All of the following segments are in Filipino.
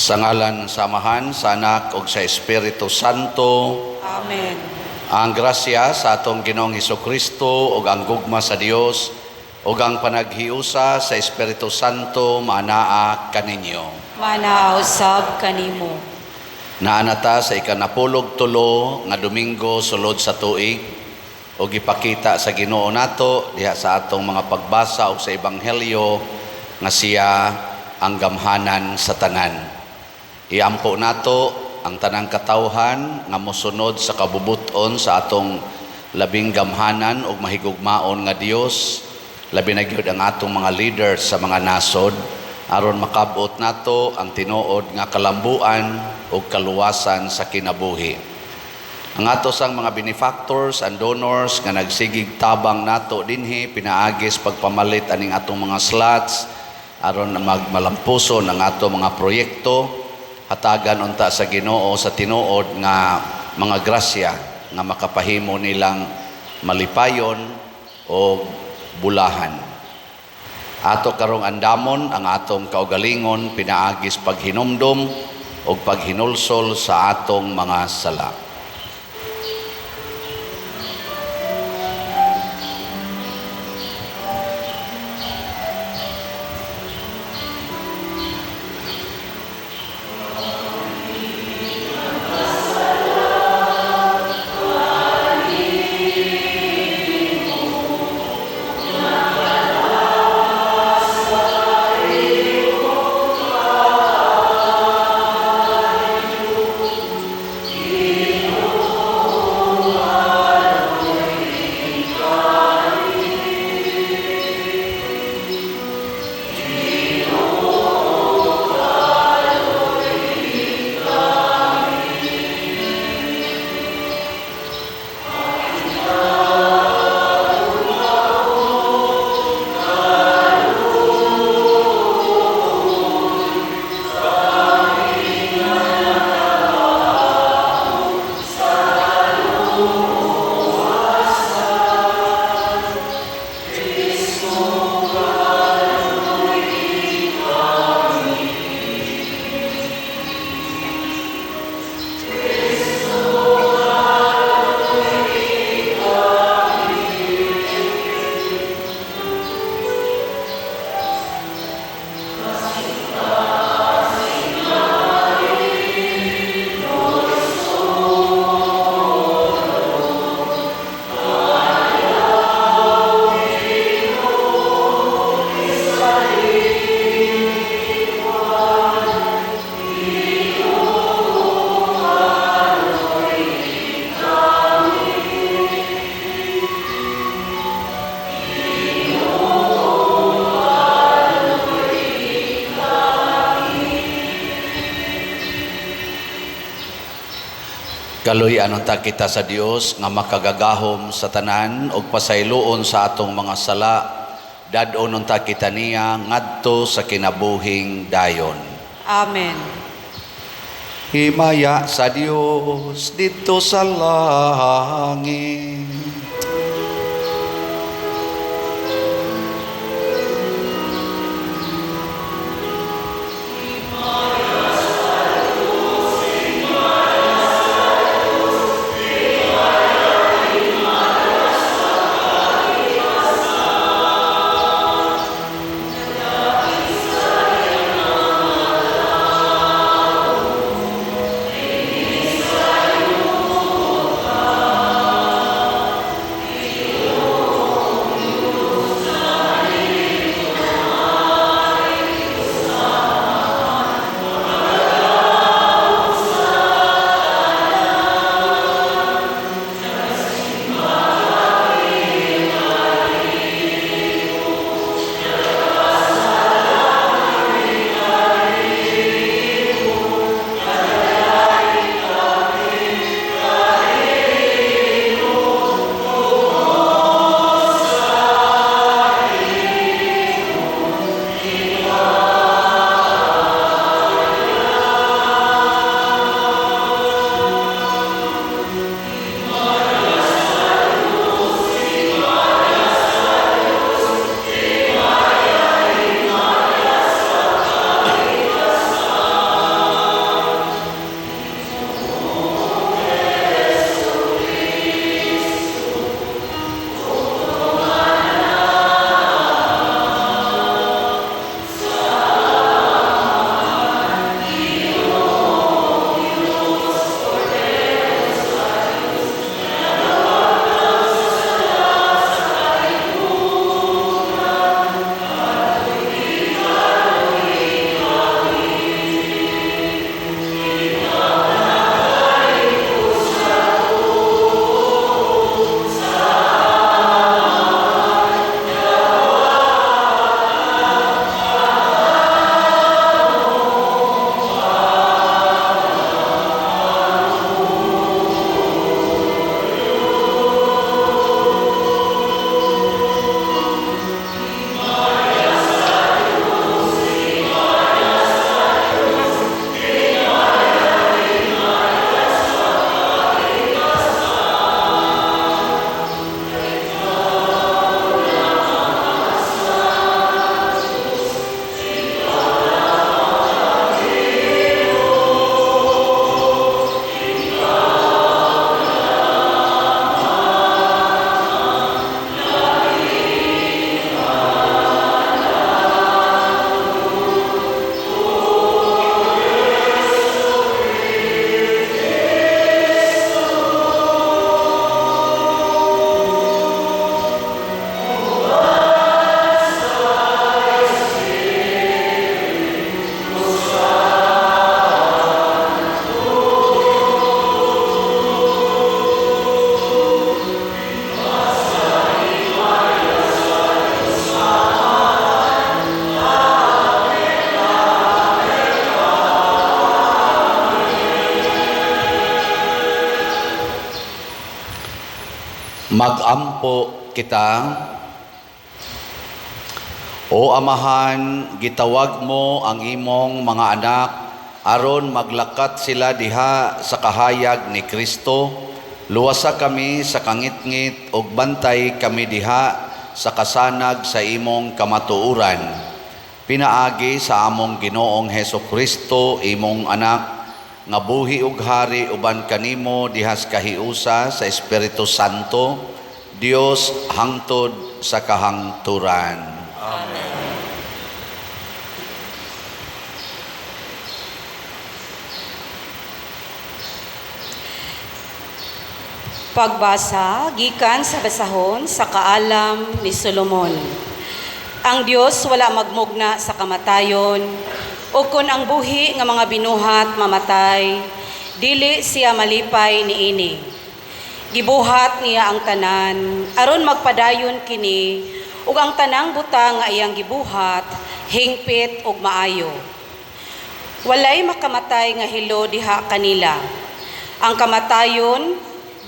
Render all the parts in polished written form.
Sa ngalan ng Samahan, sa Anak ug sa Espiritu Santo. Amen. Ang grasya sa atong Ginoong Hesukristo ug ang gugma sa Dios ug ang panaghiusa sa Espiritu Santo maanaa kaninyo. Manausab kanimo. Naanata sa ikanapulog-tulo nga Domingo sulod sa tuig ug ipakita sa Ginoo nato diha sa atong mga pagbasa ug sa Ebanghelyo nga siya ang gamhanan sa tanan. Iampo nato ang tanang katawhan nga mosunod sa kabubuton sa atong labing gamhanan ug mahigugmaon nga Dios, labi na gyud ang atong mga leaders sa mga nasod aron makabot nato ang tinuod nga kalambuan ug kaluwasan sa kinabuhi. Ang atos ang mga benefactors and donors nga nagsigig tabang nato dinhi pinaagis pagpamalit aning atong mga slots aron magmalampuson ang atong mga proyekto. Hatagan unta sa Ginoo sa tinuod nga mga grasya nga makapahimo nilang malipayon o bulahan. Ato karong andamon ang atong kaugalingon pinaagis paghinumdom o paghinulsol sa atong mga sala. Kaluy anunta kita sa Dios nga makagagahom sa tanan ug pasayloon sa atong mga sala. Dadon unta kita niya ngadto sa kinabuhing dayon. Amen. Himaya sa Dios dito sa langit. Magampo kita. O Amahan, gitawag mo ang imong mga anak aron maglakat sila diha sa kahayag ni Kristo. Luwasa kami sa kangitngit ug bantay kami diha sa kasanag sa imong kamatuoran. Pinaagi sa among Ginoong Hesukristo, imong anak, nga buhi ug hari uban kanimo diha sa kahiusa sa Espiritu Santo, Dios hangtod sa kahangturan. Pagbasa gikan sa basahon sa kaalam ni Solomon. Ang Dios wala magmugna sa kamatayon, o kun ang buhi nga mga binuhat mamatay, dili siya malipay niini. Gibuhat niya ang tanan aron magpadayon kini, ug ang tanang butang nga iyang gibuhat hingpit ug maayo. Walay makamatay nga hilo diha kanila. Ang kamatayon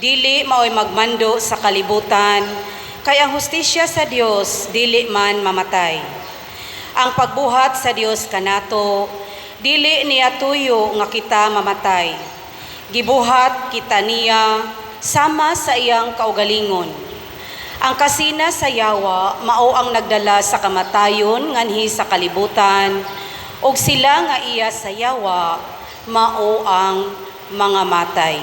dili mao'y magmando sa kalibutan, kay ang hustisya sa Dios dili man mamatay. Ang pagbuhat sa Dios kanato, dili niya tuyo nga kita mamatay. Gibuhat kita niya sama sa iyang kaugalingon. Ang kasina sa yawa mao ang nagdala sa kamatayon nganhi sa kalibutan, ug sila nga iya sa yawa mao ang mga matay.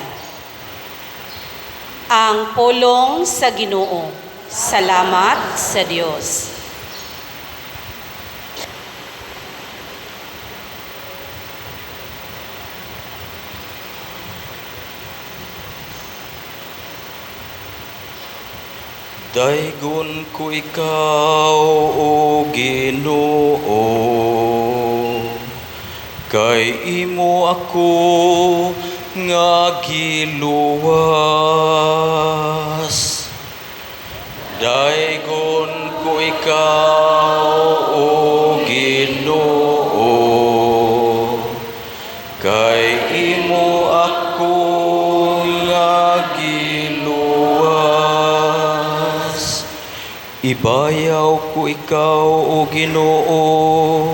Ang pulong sa Ginoo. Salamat sa Diyos. Daygon ko ikaw, O Ginoo, kay imo ako nga giluwas. Daygon ko ikaw, O Ginoo, kay imo ako nga giluwas. Ibayaw ko ikaw, O Ginoo,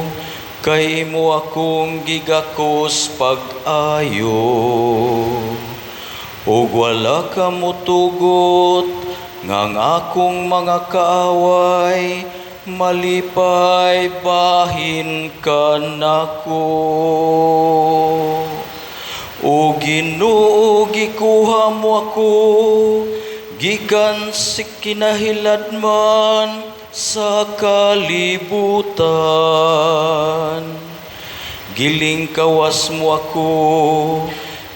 kay mo akong gigakos pag-ayo, ug wala ka motugot ngang akong mga kaaway, malipay bahin ka nako. O Ginoo, gikuha mo ako gikan sa kinahiladman sa kalibutan. Giling kawas mo ako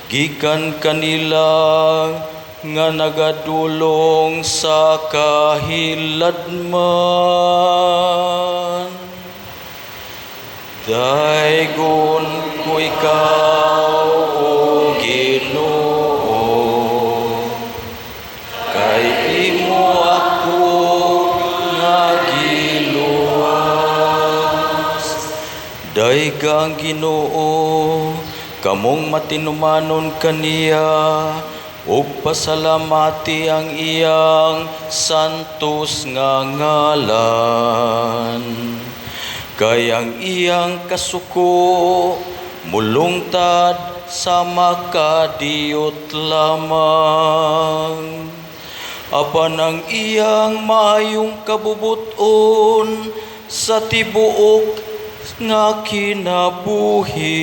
gikan kanila nga nagadulong sa kahiladman. Daygon ko ikaw, O Ginoo, kay imo ako nga giluwas. Daygang Ginoo, kamong matinumanon kaniya, ug pasalamati ang iyang santos nga ngalan. Kay ang iyang kasuko mulungtad sa makadiyot lamang. Apan ang iyang maayong kabubuton sa tibuok nga kinabuhi.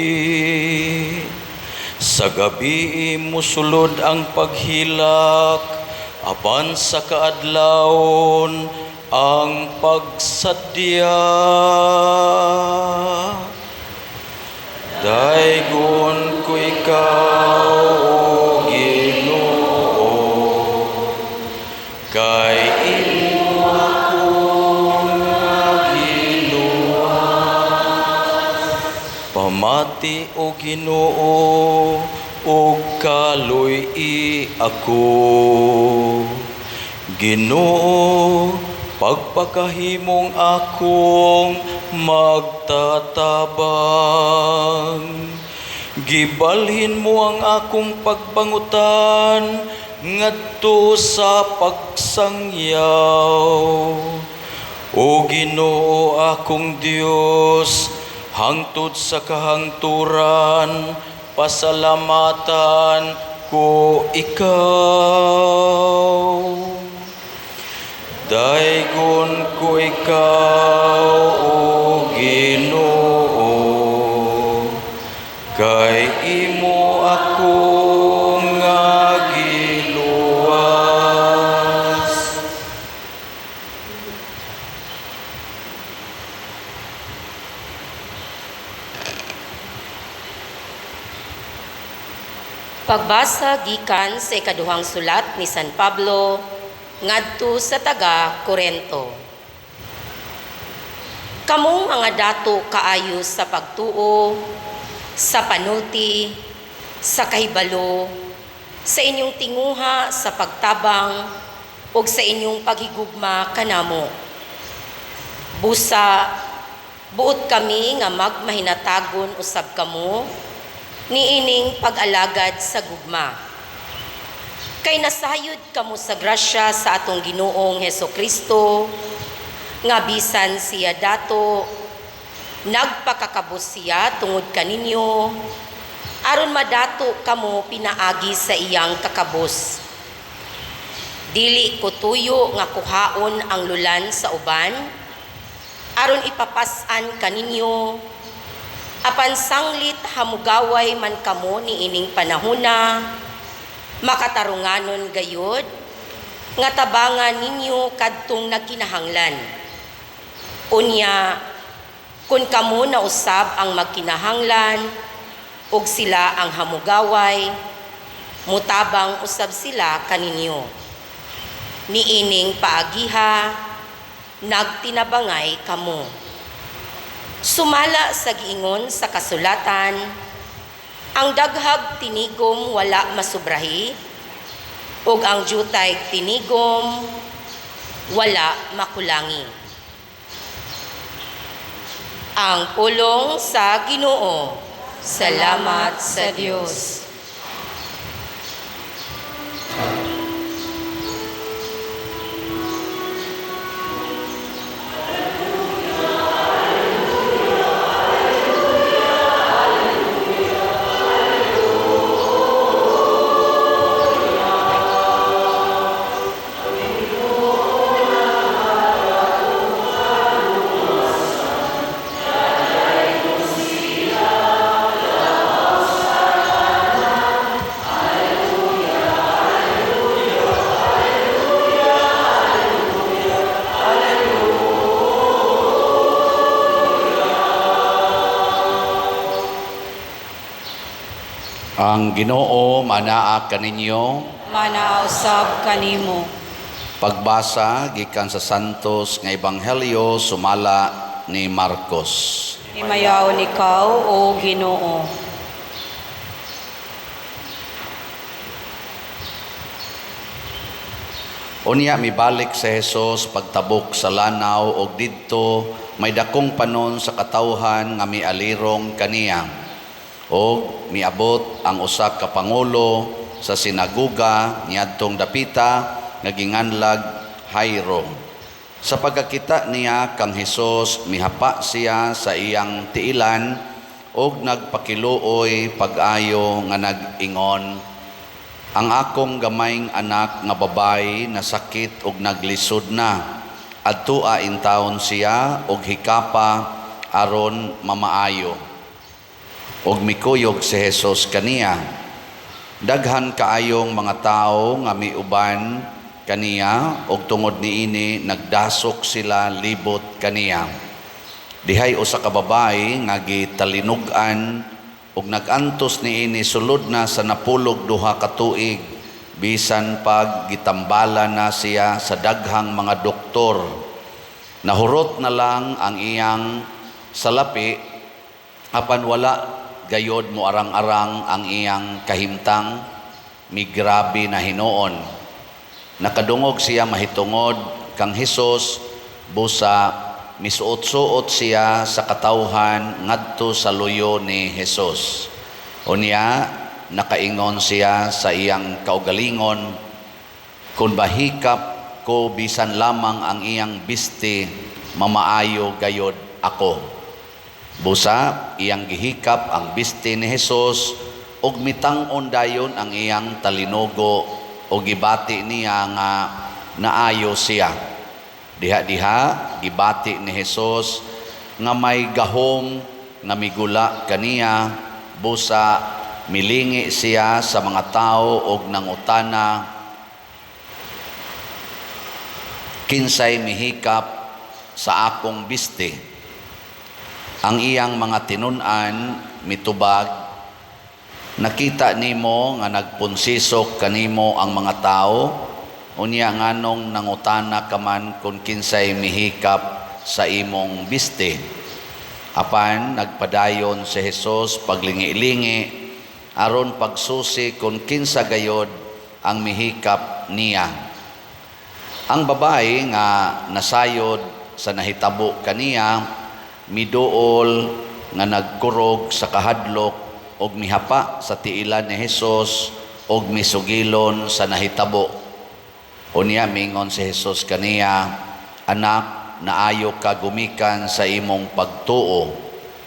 Sa gabi musulod ang paghilak, apan sa kaadlawon ang pagsadya. Daygon ko ikaw, O Ginoo, kay imo ako nga giluwas. Pamati, O Ginoo, ug kaloy-i ako. Ginoo, pagpakahimong akong magtatabang. Gibalhin mo ang akong pagbangutan ngadto sa pagsangyaw. O Ginoo akong Dios, hangtod sa kahangturan, pasalamatan ko ikaw. Daigon ko ikaw, O Ginoo, kay imo ako nga giluwas. Pagbasa gikan sa ikaduhang sulat ni San Pablo ngadto sa taga Korento. Kamong mga dato kaayo sa pagtuo, sa panulti, sa kahibalo, sa inyong tinguha sa pagtabang ug sa inyong paghigugma kanamo. Busa buot kami nga magmahinatagon usab kamo niining pag-alagad sa gugma. Kay nasayod kamo sa grasya sa atong Ginoong Hesukristo, nga bisan siya dato, nagpakakabos siya tungod kaninyo, aron madato kamo pinaagi sa iyang kakabos. Dili ko tuyo nga kuhaon ang lulan sa uban, aron ipapasan kaninyo, apan sanglit hamugaway man kamo ni ining panahona, makatarunganon gayod, nga tabangan ninyo kadtong nagkinahanglan. Unya, kun kamo na usab ang magkinahanglan, ug sila ang hamugaway, mutabang usab sila kaninyo. Niining paagiha, nagtinabangay kamo. Sumala sa giingon sa kasulatan, ang daghag tinigom wala masubrahi, ug ang jutay tinigom wala makulangi. Ang pulong sa Ginoo. Salamat sa Dios. Ang Ginoo manaa kaninyo. Manausab kanimo. Pagbasa gikan sa Santos nga Ebanghelyo sumala ni Marcos. Himayaw ikaw, O Ginoo. Unya mibalik sa Hesus pagtabok sa lanaw og didto may dakong panon sa katawhan nga mialirong kaniya. O miabot ang usa ka pangulo sa sinaguga niadtong dapita nga ginganlag Jairo. Sa pagkakita niya kang Hesus, mihapa siya sa iyang tiilan og nagpakiluoy pag-ayo nga nag-ingon, ang akong gamayng anak nga babay nasakit og naglisod na. Adtua intawon siya og hikapa aron mamaayo. Og mikuyog si Hesus kaniya. Daghan kaayong mga tao nga miuban kaniya og tungod niini nagdasok sila libot kaniya. Dihay usa ka babae nga gitalinugan og nagantos niini sulod na sa napulog duha ka tuig bisan pag gitambala na siya sa daghang mga doktor. Nahurot na lang ang iyang salapi apan wala gayod mo arang-arang ang iyang kahimtang, migrabe na hinuon. Nakadungog siya mahitungod kang Hesus, busa misuot-suot siya sa katawhan ngadto sa luyo ni Hesus. Unya, nakaingon siya sa iyang kaugalingon, Kung bahikap ko bisan lamang ang iyang biste, mamaayo gayod ako. Busa, iyang gihikap ang biste ni Hesus, ug mitang-on dayon ang iyang talinugo, o gibati niya nga naayo siya. Diha-diha, gibati ni Hesus nga may gahom nga migula kaniya, busa milingi siya sa mga tao og nangutana, kinsay mihikap sa akong biste. Ang iyang mga tinun-an mitubag, nakita nimo nga nagpunsisok kanimo ang mga tao, unya nganong nangutana ka man kung kinsay mihikap sa imong biste. Apan nagpadayon si Hesus paglingi-lingi aron pagsusi kung kinsa gayod ang mihikap niya. Ang babae nga nasayod sa nahitabo kaniya, miduol nga nagkurog sa kahadlok og mihapa sa tiilan ni Hesus og misugilon sa nahitabo. Unya mingon si Hesus kaniya, anak, naayo ka gumikan sa imong pagtuo,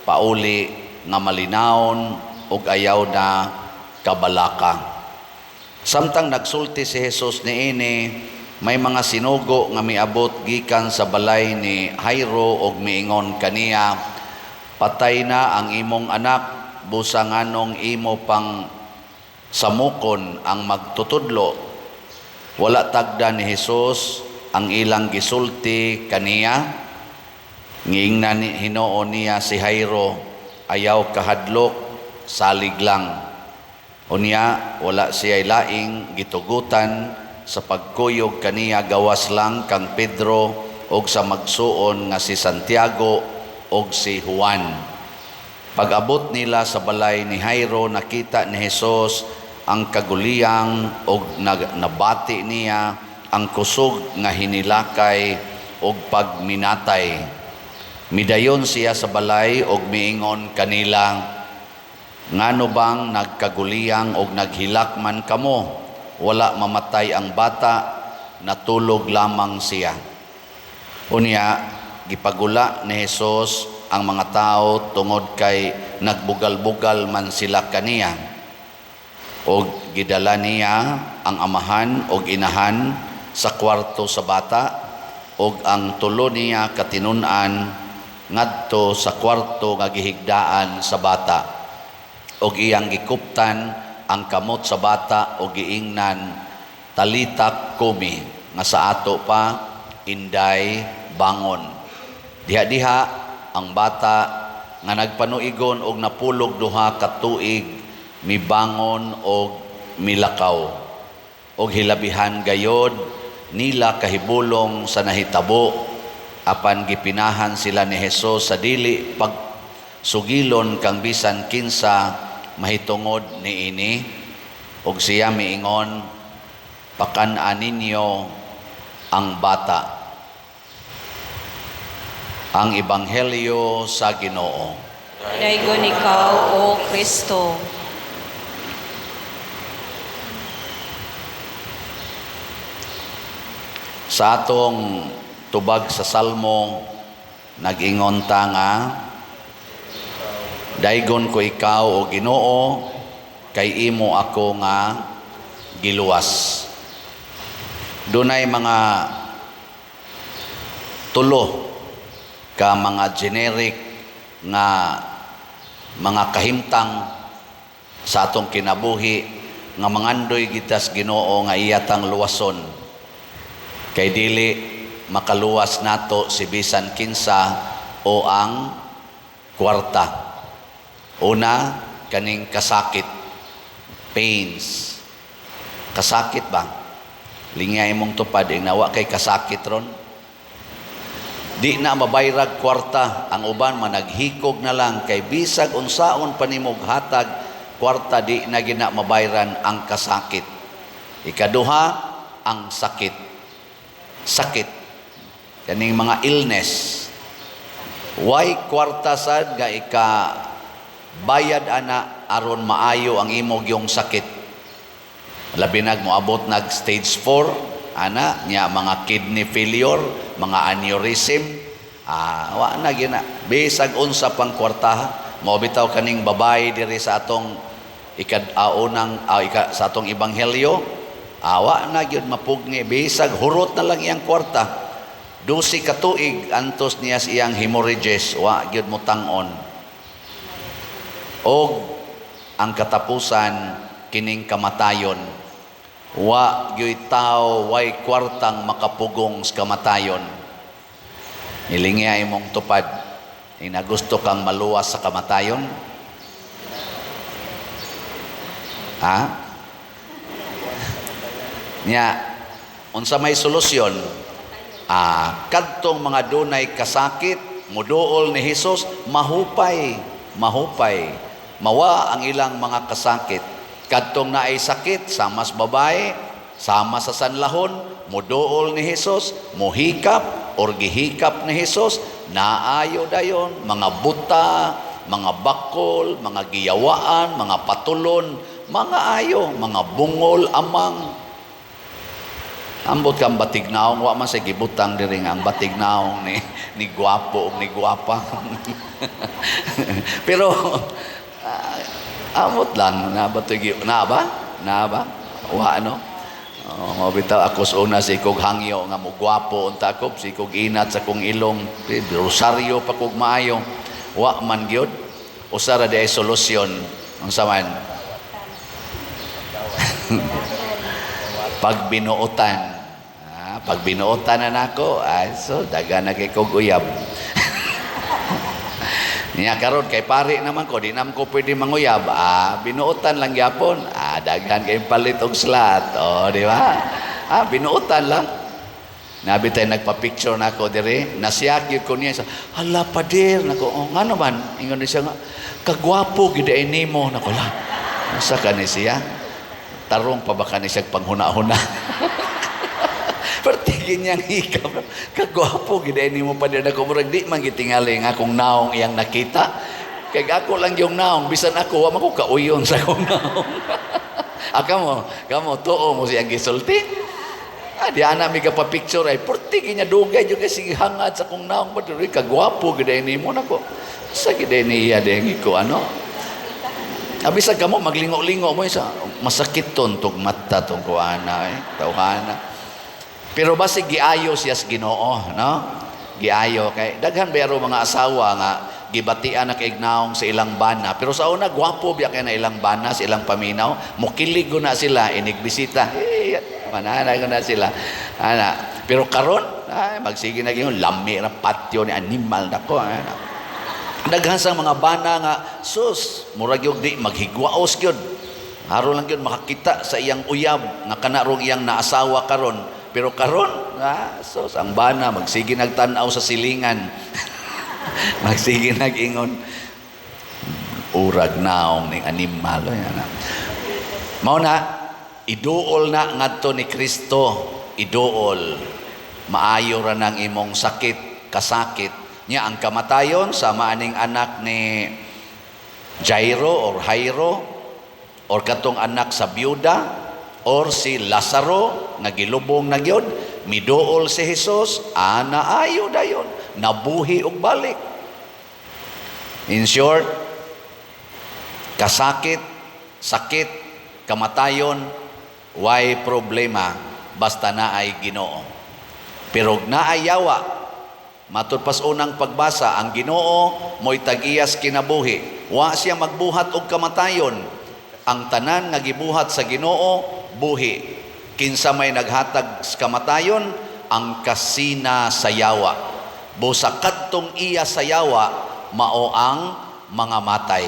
pauli nga malinawon og ayaw na kabalaka. Samtang nagsulti si Hesus niini, may mga sinugo nga miabot gikan sa balay ni Jairo og miingon kaniya, patay na ang imong anak, busa nganong imo pang samukon ang magtutudlo. Wala tagda ni Hesus ang ilang gisulti kaniya. Ngiingnan hinuon niya si Jairo, ayaw kahadlok, salig lang. Unya wala siya laing gitugutan sa pagkuyog kaniya, gawas lang kang Pedro og sa magsuon nga si Santiago og si Juan. Pag-abot nila sa balay ni Jairo, nakita ni Hesus ang kaguliyang og nabati niya ang kusog nga hinilakay og pagminatay. Midayon siya sa balay og miingon kanila, ngano bang nagkaguliyang og naghilakman kamo? Wala mamatay ang bata, natulog lamang siya. Unya, gipagula ni Hesus ang mga tao tungod kay nagbugal-bugal man sila kaniya. Og gidala niya ang amahan og inahan sa kwarto sa bata, og ang tulo niya katinun-an ngadto sa kwarto nga gihigdaan sa bata. Og iyang gikuptan ang kamot sa bata o giingnan, talita kumi, nga sa ato pa, inday bangon. Diha-diha ang bata nga nagpanuigon og napulog duha ka tuig, mibangon og milakaw. Og hilabihan gayod nila kahibulong sa nahitabo, apan gipinahan sila ni Hesus sa dili pagsugilon kang bisan kinsa mahitungod niini, og siya miingon, pakan-an ninyo ang bata. Ang Ebanghelyo sa Ginoo. Daygon ikaw, O Kristo. Sa atong tubag sa Salmo, nag-ingon ta nga, daygon ko ikaw, O Ginoo, kay imo ako nga giluwas. Dunay mga tulo ka mga generic nga mga kahimtang sa atong kinabuhi nga mangandoy gitas Ginoo nga iyatang luwason. Kay dili makaluwas nato si bisan kinsa o ang kwarta. Una, kaning kasakit, pains. Kasakit ba? Lingay mong tupad, nawa kay kasakit ron. Di na mabayrag kwarta, ang uban managhikog na lang, kay bisag unsaon panimog hatag, kwarta di na gina mabayran ang kasakit. Ikaduha, ang sakit. Sakit. Kaning mga illness. Why kwarta sad nga bayad ana aron maayo ang imong yung sakit. Labi nag moabot nag stage 4, ana nya mga kidney failure, mga aneurysm, wa na gina. Bisag unsa pang kwartaha, mao bitaw kaning babae diri sa atong sa atong ebanghelyo, wa na gyud mapugni, bisag hurot na lang iyang kwarta. 12 ka tuig antos niya iyang hemorrhages, wa gyud mo tang-on. Og ang katapusan kining kamatayon, wa gyud tao way kwartang makapugong sa kamatayon. Ilingi imong tupad, ina gusto kang maluwas sa kamatayon? Nya unsa may solusyon? Kadtong mga dunay kasakit, muduol ni Hesus, mahupay, mawa ang ilang mga kasakit. Kadtong naay sakit, sama sa babae, sama sa sanlahon, muduol ni Hesus, muhikap or gihikap ni Hesus, naayo dayon, mga buta, mga bakol, mga giyawaan, mga patulon, mga ayo, mga bungol, amang. Ambot kang batignaong, wa man sa gibutang diri nga ang batignaong ni gwapo o ni gwapa. Pero ambot lang na ba? Wa ano? Mabitaw ako sa una si kog hangyo nga mo gwapo unta ko, si kog inat sa kong ilong, rosaryo pa kog maayo. Wa man gyud. Usara di ay solusyon. Unsa man? Pagbinuotan. Pag binuotan na nako, so daga na kay kog uyab. Niya karon kay pari naman ko, di naman ko pwede manguyab. Binuotan lang gyapon. Daghan kay palit og slot. Di ba? Binuotan lang. Nabi tayo nagpa-picture nako dire, nasiyak gyud ko niya sa, hala pader nako, ngano man, ingon ni siya nga, kagwapo gid ay nimo nako la. Usa ka ni siya? Tarong pa ba ka ni siya panghuna-huna? Pertigin niyang hikap, kagwapo giday nimo pa din ako, murag di man gitingali nga akong naong iyang nakita, kay ako lang yung naong, bisan ako wa man ko kauyon sa akong naong. Kamo tuo mo siyang gisulti. Di ana mi ka pa picture ay pertigin niya dugay jud kasi hangad sa akong naong, paduri kagwapo giday nimo nako. Sa giday niya dengi ko ano. Abisag kamo maglingo-lingo mo sa masakit tog mata tong kuana tawhana. Pero basig giayo siya sa Ginoo, no? Giayo kay daghan bayro mga asawa nga gibatian na kay ignaong sa ilang bana. Pero sa una gwapo biya kay na ilang bana, sa ilang paminaw, mukilig na sila inigbisita. Manana ko na sila. Pero karon, magsige na gyud lami ra patio ni animal nako. Daghan sa mga bana nga sus, murag gyud di maghigwaos gyud. Haro lang gyud makakita sa iyang uyab nga kanarong iyang naasawa karon. Pero karon, sos, ang bana, magsige nagtanaw sa silingan. Magsige nag-ingon, urag naong ning animal. Mao na, iduol na ngadto ni Kristo, iduol. Maayo ra nang imong sakit, kasakit. Nya ang kamatayon sa maaning anak ni Jairo or Jairo or katong anak sa byuda, or si Lazaro nga gilubong na gyud, miduol si Hesus, naayo dayon, nabuhi og balik. In short, kasakit, sakit, kamatayon, way problema basta naay Ginoo. Pero naay yawa, matud pas unang pagbasa, ang Ginoo mo'y tag-iyas kinabuhi. Wa siya magbuhat og kamatayon. Ang tanan nga gibuhat sa Ginoo buhi. Kinsa may naghatag sa kamatayon, ang kasina sa yawa. Busa kadtong iya sa yawa, mao ang mga matay.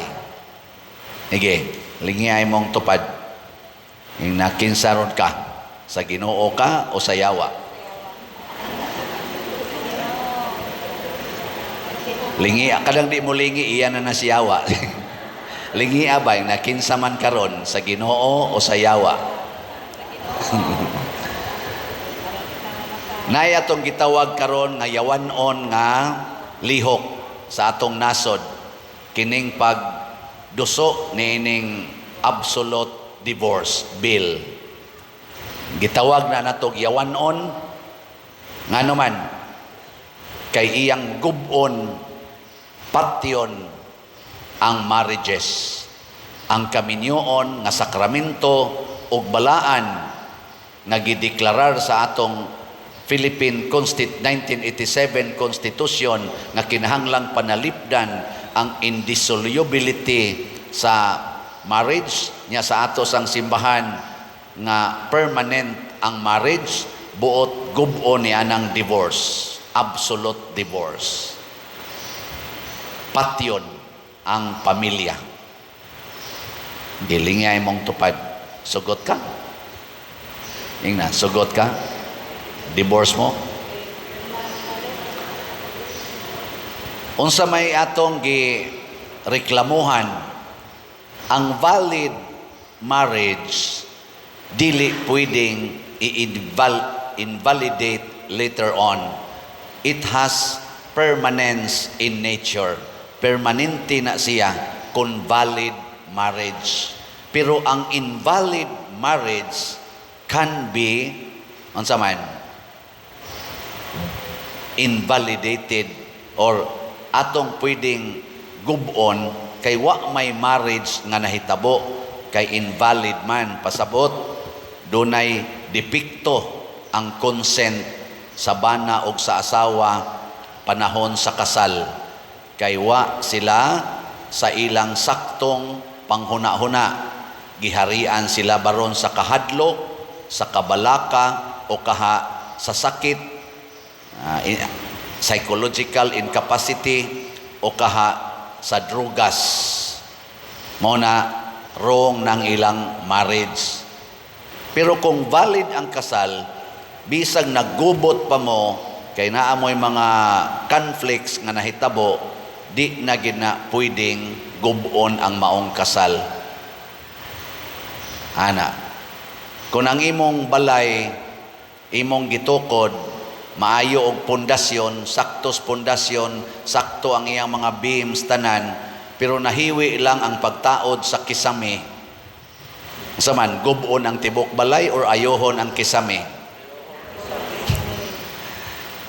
Sige, lingiay mong tupad. Yung nakinsaron ka, sa Ginoo ka o sa yawa? Lingi, kadang di mo lingi, iyan na si yawa. Lingi abay, nakinsaman karon sa Ginoo o sa yawa? Nay atong gitawag karon nga yawanon nga lihok sa atong nasod, kining pagduso nining absolute divorce bill. Gitawag na natog yawanon, nga naman, kay iyang gubon, patyon ang marriages. Ang kaminyoon nga sakramento ug balaan nga gideklarar sa atong Philippine 1987 Constitution nga kinahanglang panalipdan ang indissolubility sa marriage niya sa ato sang simbahan nga permanent ang marriage buot gub-o ni anang divorce, absolute divorce. Patyon ang pamilya. Gilingay mong tupad. Sugot ka? Ingna, sugot ka? Divorce mo? Unsa may atong gireklamuhan, ang valid marriage dili pwedeng i-invalidate later on. It has permanence in nature. Permanente na siya kung valid marriage. Pero ang invalid marriage can be, unsa man, invalidated or atong pwedeng gubon kay wa may marriage nga nahitabo kay invalid man pasabot dunay depekto ang consent sa bana o sa asawa panahon sa kasal kay wa sila sa ilang saktong panghuna-huna, giharian sila baron sa kahadlok, sa kabalaka o kaha sa sakit, psychological incapacity o kaha sa drugas. Mao na wrong ng ilang marriage. Pero kung valid ang kasal, bisag naggubot pa mo kay naa mo'y mga conflicts nga nahitabo, di na gina pwedeng gubon ang maong kasal. Ana, kung ang imong balay, imong gitukod, maayo og pundasyon, saktos pundasyon, sakto ang iyang mga beams tanan, pero nahiwi lang ang pagtaod sa kisame. Saman, gubon ang tibok balay or ayohon ang kisame?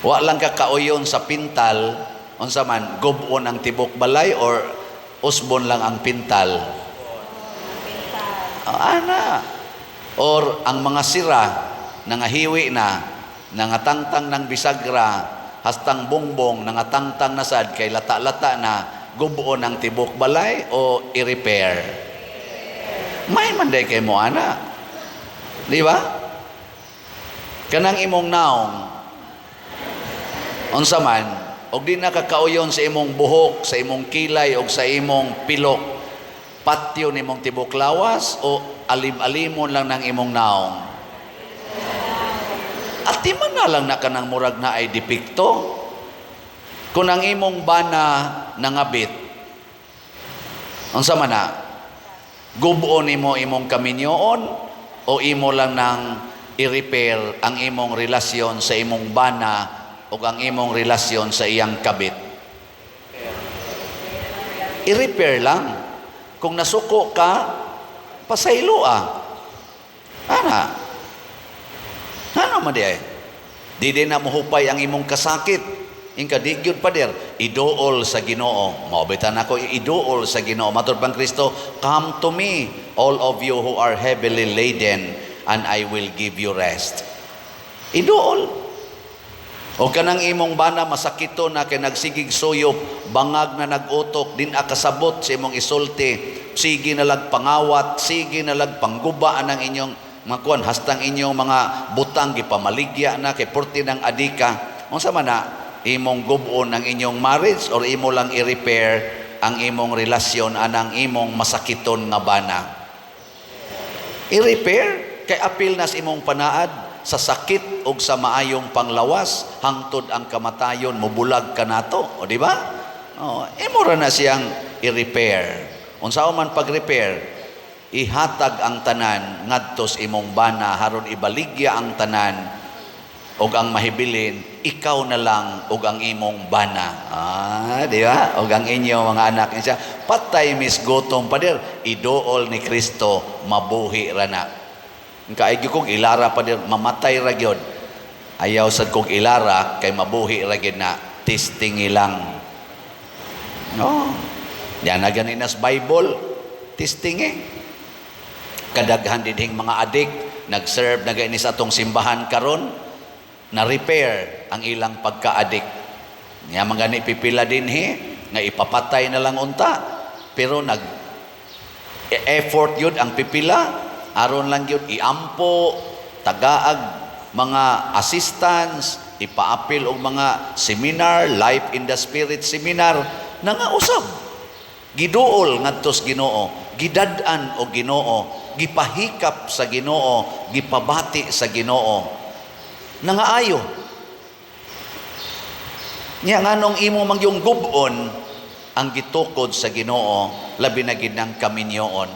Wa lang ka kauyon sa pintal, unsa man, gubon ang tibok balay or usbon lang ang pintal? Ana. Or ang mga sira, nangahiwi na, nangatangtang ng bisagra, hastang bongbong, nangatangtang na sad, kay lata-lata na, gubon ang tibok balay o i-repair? May manday kay mo, ana. Di ba? Kanang imong naong, unsa man, og di nakakauyon sa imong buhok, sa imong kilay, og sa imong pilok, patyo ni mong tibok lawas, o alim-alimon lang ng imong naong? At di man na lang na kanang murag na ay depekto. Kung ang imong bana nangabit, unsa man na, gubon nimo imong kaminyoon, o imo lang nang i-repair ang imong relasyon sa imong bana o ang imong relasyon sa iyang kabit? I-repair lang. Kung nasuko ka, pasaylo Ana. Ano man di ay? Di din na muhupay ang imong kasakit. Ingka di gyud pa der, iduol sa Ginoo. Maobitan ako, iduol sa Ginoo. Matud bang Kristo, come to me, all of you who are heavily laden, and I will give you rest. Iduol. O kanang imong bana masakito na kay nagsigig suyop, bangag na nagutok, din akasabot sa imong isulti, sige na lag pangawat, sige na lag pangguba ang inyong mga kuwan, hastang inyong mga butang gipamaligya na kay porti ng adika. Unsa man na, imong gubon ang inyong marriage or imo lang i-repair ang imong relasyon anang imong masakiton nga bana? I-repair kay apil na sa imong panaad sa sakit o sa maayong panglawas hangtod ang kamatayon mubulag ka nato, o di ba? Imo ra na siyang i-repair. Unsa man pag-repair, ihatag ang tanan ngadto sa imong bana haron ibaligya ang tanan og ang mahibilin ikaw na lang og ang imong bana. Di ba? Og ang inyong mga anak niya patay misgutom pader, iduol ni Kristo mabuhi ra na. Kaigi kong ilara pa din, mamatay ra gyud. Ayaw sad kong ilara kay mabuhi ra gyud na testing ilang. No. Yan na ganinas Bible, testing Kadaghan din mga adik, nag-serve na gani sa atong simbahan karon, na-repair ang ilang pagka-adik. Nga mga ni pipila din nga ipapatay na lang unta. Pero effort yun ang pipila, aron lang yun iampo, tagaag, mga assistants, ipaapil og mga seminar, Life in the Spirit seminar, na nga usab. Giduol ngadtos Ginoo, gidad-an og Ginoo, gipahikap sa Ginoo, gipabati sa Ginoo. Nangaayo. Nya nganong imo mangyong gubon ang gitukod sa Ginoo, labi na gid ng kaminyoon.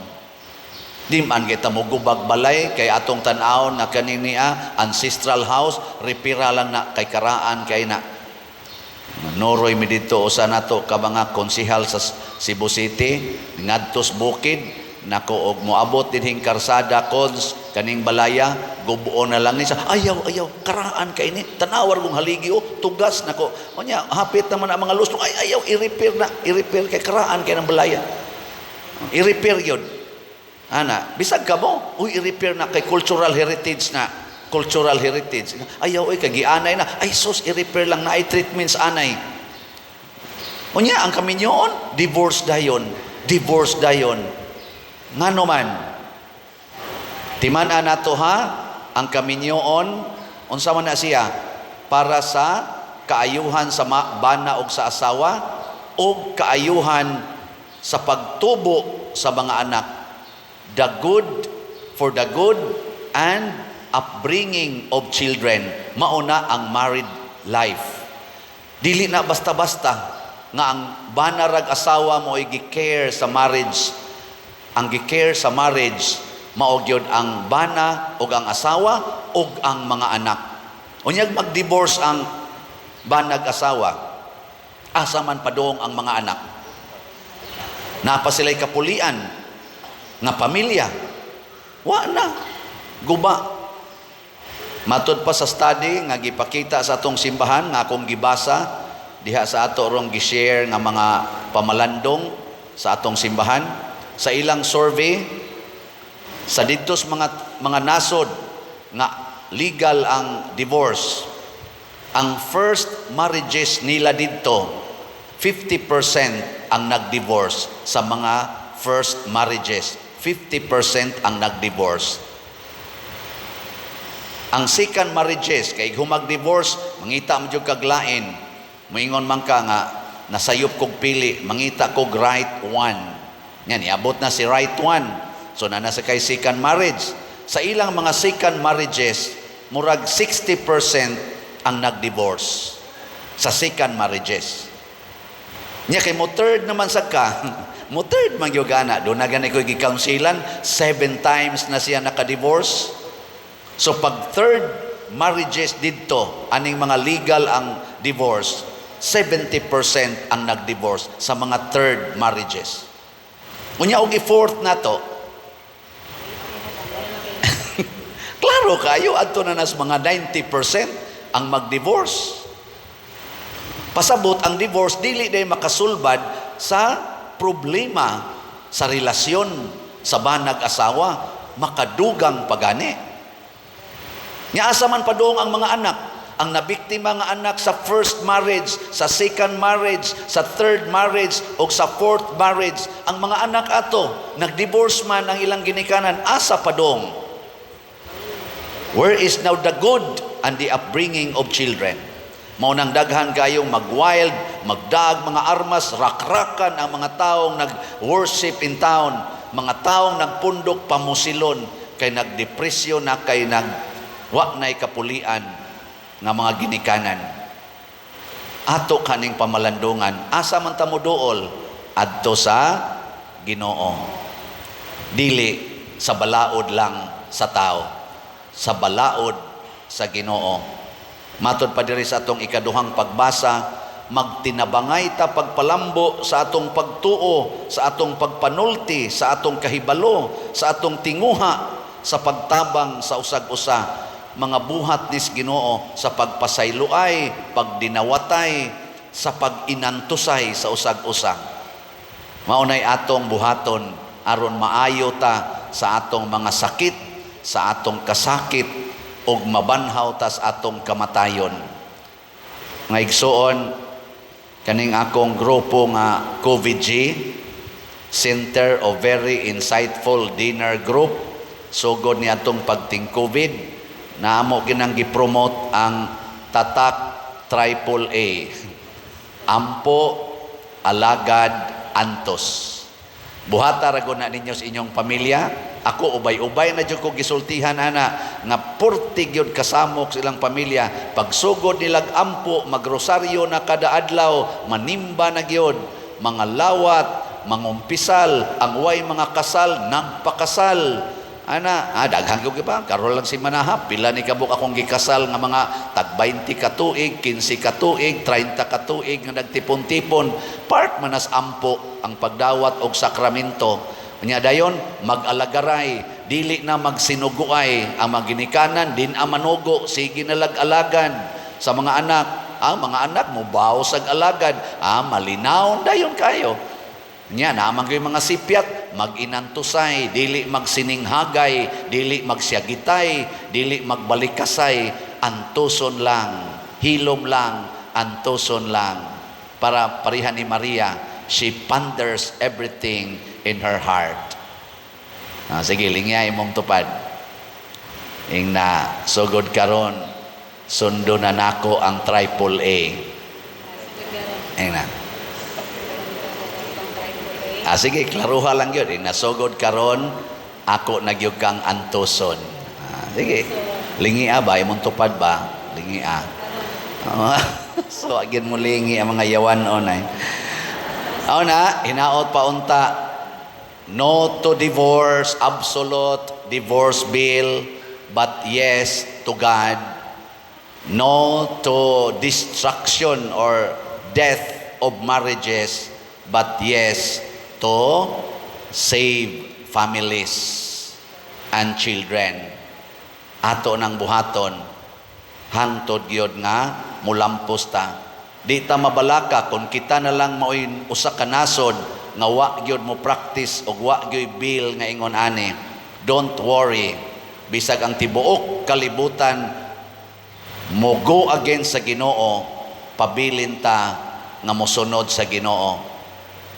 Di man kita mo gubag balay kay atong tan-awon nga kaniniya ancestral house, repira lang na kay karaan kay na Noroy mi dito usa nato ka mga konsehal sa Cebu City ngadtos bukid nako og moabot dinhing karsada cons kaning balaya gubuon na lang ni sa ayaw karaan kay ni tanawar kong haligi tugas nako unya hapit naman ang mga lusong ay ayaw i-repair kay karaan kay ng balaya i-repair yun ana bisag ka mo i-repair na kay cultural heritage ayaw kay gianay na ay sus i-repair lang na ay treatments anay unya ang kaminyoon divorce dayon ngano man timan-an nato ang kaminyoon unsa man na siya para sa kaayuhan sa bana og sa asawa o kaayuhan sa pagtubo sa mga anak, for the good and upbringing of children. Mauna ang married life. Dili na basta-basta nga ang banarag asawa mo ay gi-care sa marriage. Ang gi-care sa marriage mao gyud ang bana ug ang asawa ug ang mga anak. Unyag mag-divorce ang banag asawa, asa man padong ang mga anak. Napa sila'y kapulian nga pamilya. Wa na. Guba. Matud pa sa study nga gipakita sa atong simbahan nga akong gibasa diha sa ato rong gi-share nga mga pamalandong sa atong simbahan sa ilang survey sa didtos mga nasod nga legal ang divorce. Ang first marriages nila dito 50% ang nag-divorce sa mga first marriages. 50% ang nag-divorce. Ang second marriages, kay humag-divorce, mangita mo yung kaglain. Moingon man ka nga, nasayop kog pili, mangita kog right one. Yan, iabot na si right one. So, nasa kay second marriage. Sa ilang mga second marriages, murag 60% ang nag-divorce sa second marriages. Nya kay mo third naman sa ka, mo third man yung gana. Doon na gana ko i-counselan, 7 times na siya naka-divorce. So pag third marriages dito, aning mga legal ang divorce, 70% ang nag-divorce sa mga third marriages. Unya og i-fourth na to, klaro kayo, adto na nas mga 90% ang mag-divorce. Pasabot ang divorce, dili day makasulbad sa problema sa relasyon sa banag asawa, makadugang pagani. Nya asa man padung ang mga anak, ang nabiktima nga anak sa first marriage, sa second marriage, sa third marriage o sa fourth marriage, ang mga anak ato nagdivorce man ang ilang ginikanan, asa padung? Where is now the good and the upbringing of children? Maunang daghan kayong mag-wild, magdag mga armas, rakrakan ang mga taong nag-worship in town, mga taong nagpundok pamusilon, kay nagdepresyon na, kay wa na'y kapulian nga mga ginikanan. Ato kaning pamalandungan, asa man ta mo duol, adto sa Ginoo. Dili sa balaod lang sa tao, sa balaod sa Ginoo. Matod pa diri sa atong ikaduhang pagbasa, magtinabangay ta pagpalambo sa atong pagtuo, sa atong pagpanulti, sa atong kahibalo, sa atong tinguha, sa pagtabang sa usag-usa, mga buhat nis Ginoo sa pagpasayloay, pagdinawatay, sa pag-inantusay sa usag-usa. Maunay atong buhaton aron maayo ta sa atong mga sakit, sa atong kasakit, ug mabanhaw ta sa atong kamatayon. Nga igsuon, kaning akong grupo nga COVID-G, Center of Very Insightful Dinner Group, sugod ni atong pagting-COVID, na amo ginang gipromote ang Tatak AAA, Ampo, Alagad, Antos. Buhata ragon na ninyo sa inyong pamilya. Ako ubay-ubay na jud ko gisultihan ana nga purtig yun kasamok silang pamilya. Pagsugod nilag ampo, magrosaryo na kada adlaw, manimba na gyud, mga lawat, mangumpisal, ang way mga kasal, nagpakasal. Daghang gyud pa, karon lang si manahap, pila ni kabuk akong gikasal nga mga tag 20 ka tuig, 15 ka tuig, 30 ka tuig nga nagtipon-tipon. Part manas ampo ang pagdawat og sakramento. Nya dayon mag-alagaray, dili na magsinuguay, ang maginikanan din ang manugo, sige na lag-alagan sa mga anak. Mga anak mo bawo sag alagad, malinaw dayon kayo. Nya naman kayo mga sipyat, mag-inantusay, dili magsininghagay, dili magsyagitay, dili magbalikasay, antuson lang, hilom lang, antuson lang. Para parihan ni Maria, she ponders everything in her heart. Sige, lingya imong tupad. Ing na sugod karon, sundo na nako ang AAA. Ing na. Sige, klaruha lang yun. Nasugod karon, ako nagyug kang antuson. Sige, lingia ba? Imong tupad ba? Lingia. So, agin mo lingi ang mga yawan onay. Hinaot pa unta. No to divorce, absolute divorce bill, but yes to God. No to destruction or death of marriages, but yes to save families and children. Ato ng buhaton, hangtod gyud nga mulampos ta. Di ta mabalaka kung kita na lang maoy usa ka nasod nga wa gyud mo practice og wa gyud bill nga ingon ani. Don't worry, bisag ang tibuok kalibutan mo go against sa Ginoo, pabilin ta nga mosunod sa Ginoo.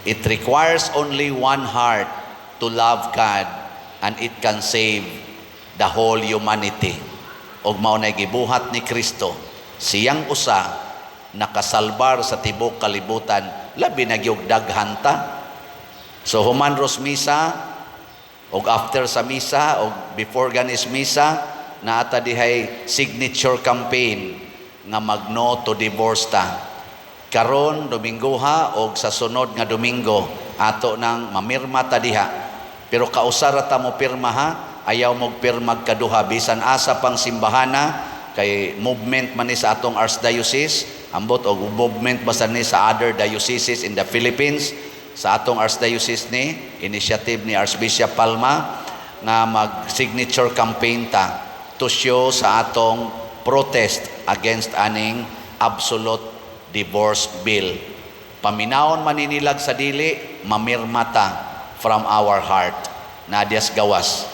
It requires only one heart to love God, and it can save the whole humanity. Og mao nay gibuhat ni Kristo, siyang usa nakasalbar sa tibok kalibutan, labi na gyud daghan ta. So human ros misa, og after sa misa, og before ganis misa, naata dihay signature campaign nga mag-no to divorce ta. Karon Domingo ha og sa sunod nga Domingo ato nang mamirma ta diha. Pero kausara ta mo pirma ha, ayaw mo pirma kaduha bisan asa pang simbahana kay movement man ni sa atong archdiocese, ambot og movement basta ni sa other dioceses in the Philippines. Sa atong archdiocese ni initiative ni Archbishop Palma nga mag signature campaign ta to show sa atong protest against aning absolute divorce bill. Paminawon maninilag sa dili, mamirmata from our heart. Nadias gawas.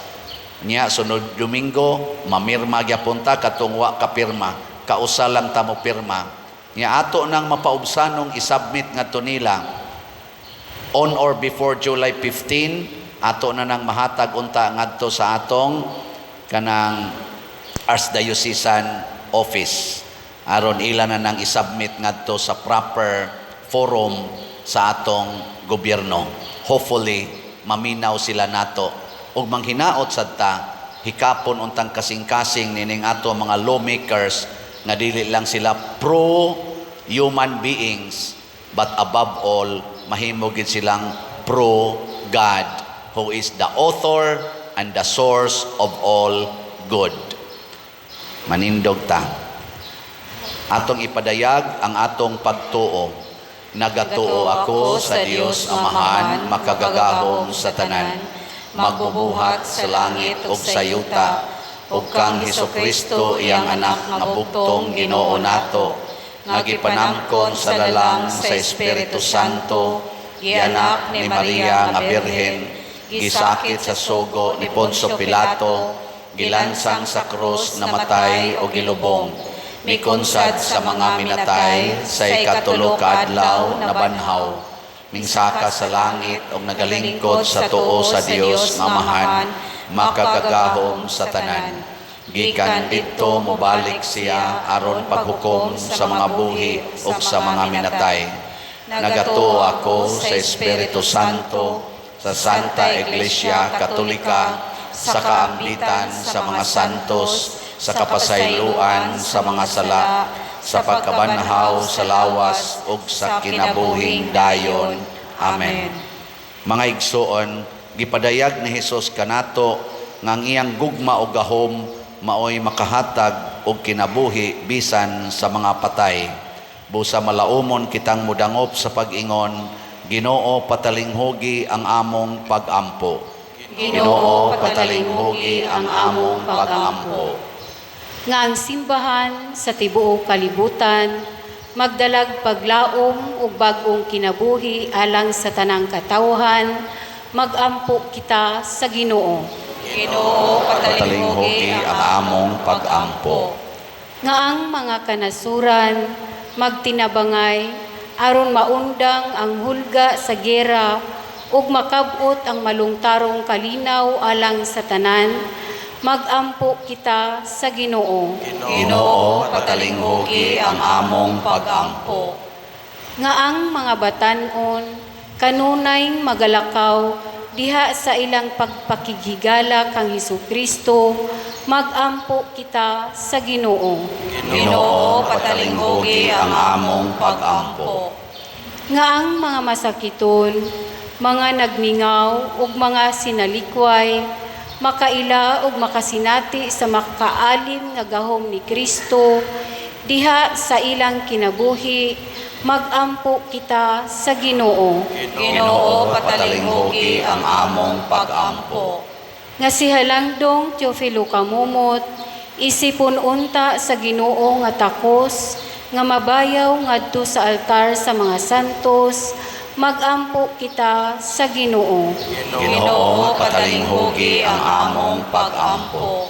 Nya sunod Domingo, mamirma gyapon ta katong wa kapirma. Kausa lang ta mo pirma. Nya ato nang mapaubsanong isubmit ngadto nila on or before July 15, ato na nang mahatag unta ngadto sa atong kanang Archdiocesan Office. Aron ila na nang isubmit ngadto sa proper forum sa atong gobyerno. Hopefully, maminaw sila nato. Ug manghinaot sad ta, hikapon untang kasing-kasing nining ato mga lawmakers nga dili lang sila pro human beings, but above all, mahimo gid silang pro God, who is the author and the source of all good. Manindog ta. Atong ipadayag ang atong pagtuo. Nagatuo ako sa Dios Amahan, makagagahom sa tanan. magbubuhat sa langit ug sa yuta, ug kang Hesukristo iyang anak nga bugtong Ginoo nato, nga gipanamkon sa lalang sa Espiritu Santo, gianak ni Maria nga Birhen, gisakit sa sugo ni Poncio Pilato, gilansang sa krus, namatay o gilubong, mikonsad sa mga minatay, sa ikatulo ka adlaw na banhaw, mingsaka sa langit o nagalingkod sa tuo sa Dios nga Amahan, makagagahom sa tanan. Gikan dito mobalik siya aron paghukom sa mga buhi o sa mga minatay. Nagatuo ako sa Espiritu Santo, sa Santa Iglesia Katolika, sa kaambitan sa mga santos, sa kapasayloan sa mga sala, sa pagkabanhaw sa lawas ug sa kinabuhing dayon. Amen. Mga igsoon, gipadayag ni Hesus kanato nga ang iyang gugma o gahom maoy makahatag og kinabuhi bisan sa mga patay. Busa malaumon kitang mudangop sa pag-ingon, Ginoo patalinghugi ang among pag-ampo. Ginoo patalinghugi ang among pag-ampo. Nga ang simbahan sa tibuok kalibutan magdalag paglaom ug bag-ong kinabuhi alang sa tanang katawhan, magampo kita sa Ginoo. Ginoo, Patalinghugi ang among pag-ampo. Nga ang mga kanasuran magtinabangay aron maundang ang hulga sa gera ug makabot ang malungtarong kalinaw alang sa tanan, magampo kita sa Ginoo. Ginoo, patalinghugi ang among pag-ampo. Nga ang mga batan-on kanunay magalakaw diha sa ilang pagpakigigala kang Hesukristo, magampo kita sa Ginoo. Ginoo, patalinghugi ang among pag-ampo. Nga ang mga masakiton, mga nagningaw ug mga sinalikway, makaila ug makasinati sa makaalim nga gahom ni Kristo diha sa ilang kinabuhi, magampo kita sa Ginoo. Ginoo, patalinghugi ang among pag-ampo. Nga si Halangdong Teofilo Kamumot, isipon unta sa Ginoo nga takos, nga mabayaw ngadto sa altar sa mga santos, magampo kita sa Ginoo. Ginoo, patalinghugi ang among pag-ampo.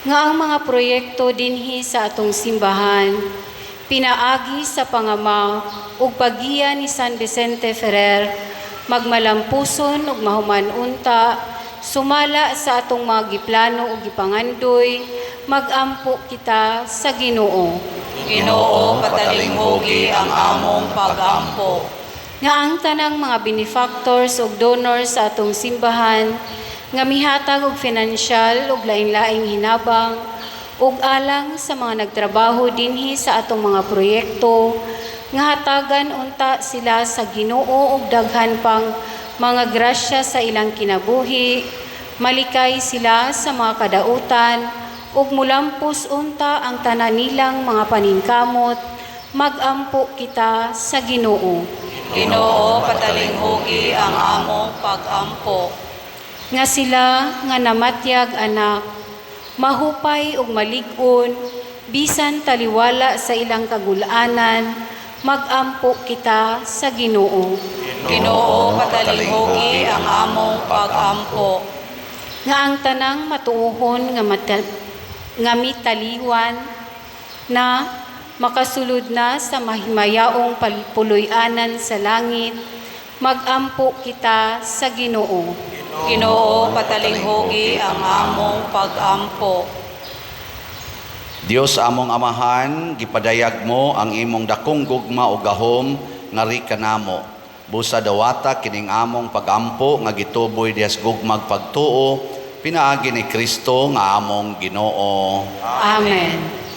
Nga ang mga proyekto dinhi sa atong simbahan, pinaagi sa pangama ug paggiya ni San Vicente Ferrer, magmalampuson ug mahuman unta, sumala sa atong mga giplano ug gipangandoy, magampo kita sa Ginoo. Ginoo, patalinghugi ang among pag-ampo. Nga ang tanang mga benefactors ug donors sa atong simbahan, nga mihatag og financial ug lain-laing hinabang, ug alang sa mga nagtrabaho dinhi sa atong mga proyekto, nga hatagan unta sila sa Ginoo ug daghan pang mga grasya sa ilang kinabuhi, malikay sila sa mga kadautan, ug mulampos unta ang tanan nilang mga paningkamot, magampo kita sa Ginoo. Ginoo, patalinghugi ang among pag-ampo. Nga sila nga namatyag anak, mahupay ug malig-on, bisan taliwala sa ilang kagulanan, magampo kita sa Ginoo. Ginoo, patalinghugi ang among pag-ampo. Nga ang tanang matuohon nga mitaliwan na makasulod na sa mahimayaong puloy-anan sa langit, magampo kita sa Ginoo. Ginoo, patalinghugi ang among pag-ampo. Dios among amahan, gipadayag mo ang imong dakong gugma o gahom ngari kanamo. Busa dawata kining among pag-ampo nga gituboy diyas gugmag pagtuo, pinaagi ni Kristo nga among Ginoo. Amen.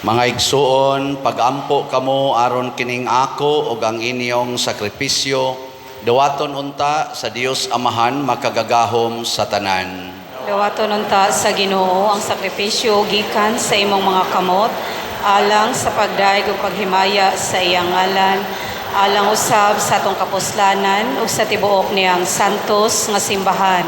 Mga igsuon, pagampo kamo aron kining ako ug ang inyong sakripisyo, dawaton unta sa Dios Amahan makagagahom sa tanan. Dawaton unta sa Ginoo ang sakripisyo gikan sa imong mga kamot, alang sa pagdaig ug paghimaya sa iyang ngalan, alang usab sa atong kapuslanan ug sa tibuok niyang santos nga simbahan.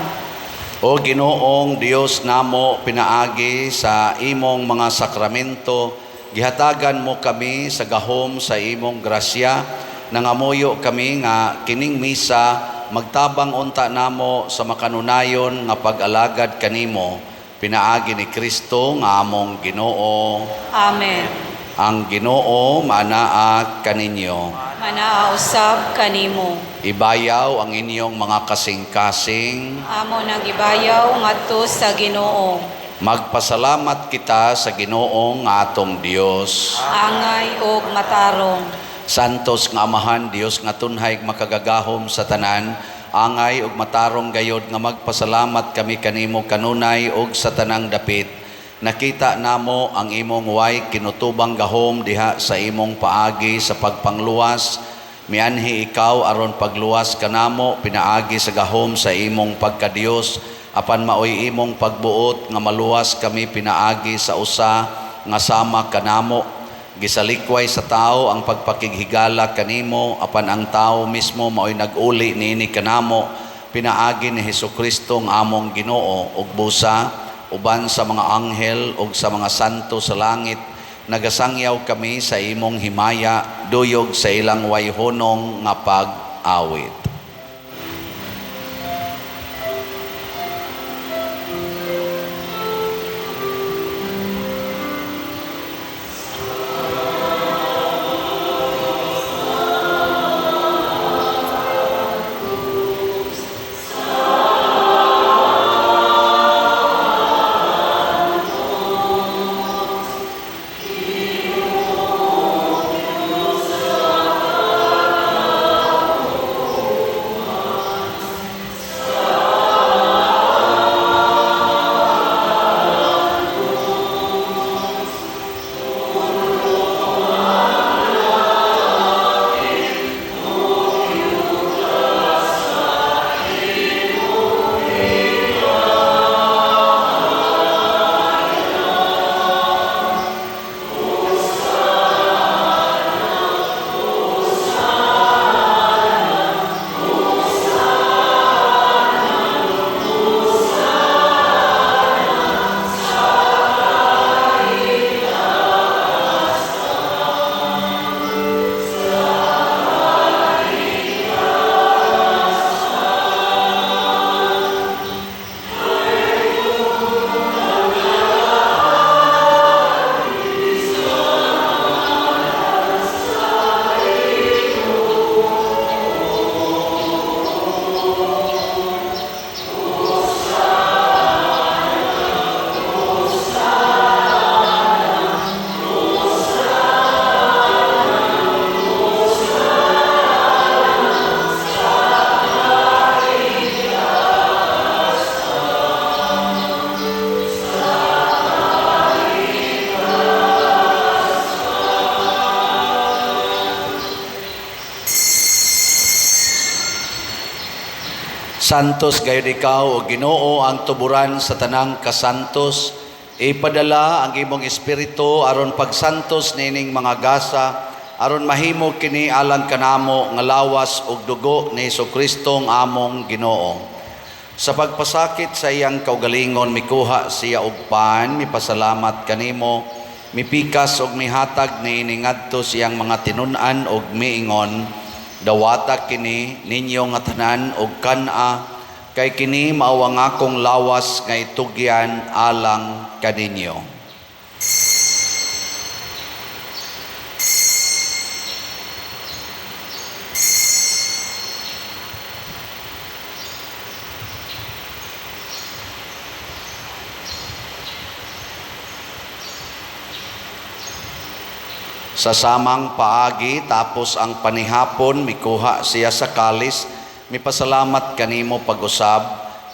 O Ginoong Dios namo, pinaagi sa imong mga sakramento, gihatagan mo kami sa gahom sa imong grasya, nangamuyo kami nga kining misa magtabang unta namo sa makanunayon nga pag-alagad kanimo, pinaagi ni Kristo nga among Ginoo. Amen. Ang Ginoo manaa kaninyo. Manaa usab kanimo. Ibayaw ang inyong mga kasing-kasing. Amo nang gibayaw ngadto sa Ginoo. Magpasalamat kita sa Ginoo nga atong Dios. Angay ug matarong. Santos nga Amahan, Dios nga tunhay makagagahom sa tanan, angay ug matarong gayod nga magpasalamat kami kanimo kanunay ug sa tanang dapit. Nakita namo ang imong way kinutubang gahom diha sa imong paagi sa pagpangluwas. Mianhi ikaw aron pagluwas kanamo pinaagi sa gahom sa imong pagkadios. Apan maoy imong pagbuot nga maluwas kami pinaagi sa usa nga sama kanamo. Gisalikway sa tao ang pagpakighigala kanimo, apan ang tao mismo maoy nag-uli niini kanamo, pinaagi ni Hesukristo ang among Ginoo ug busa uban sa mga anghel ug sa mga santo sa langit, nagasangyaw kami sa imong himaya, duyog sa ilang wayhonong nga pag-awit. Santos gayud ikaw o Ginoo ang tuburan sa tanang kasantos. Ipadala ang imong espiritu aron pagsantos nining mga gasa, aron mahimo kini alang kanamo nga lawas ug dugo ni Hesukristo ang among Ginoo. Sa pagpasakit sa iyang kaugalingon mikuha siya og pan, mipasalamat kanimo, mipikas og mihatag niini ngadto siyang mga tinun-an og miingon, dawata kini ninyo nga tanan og kana, kay kini mao ang akong lawas nga itugyan alang kaninyo. Sa samang paagi tapos ang panihapon mikuha siya sa kalis, mipasalamat kanimo pag-usab,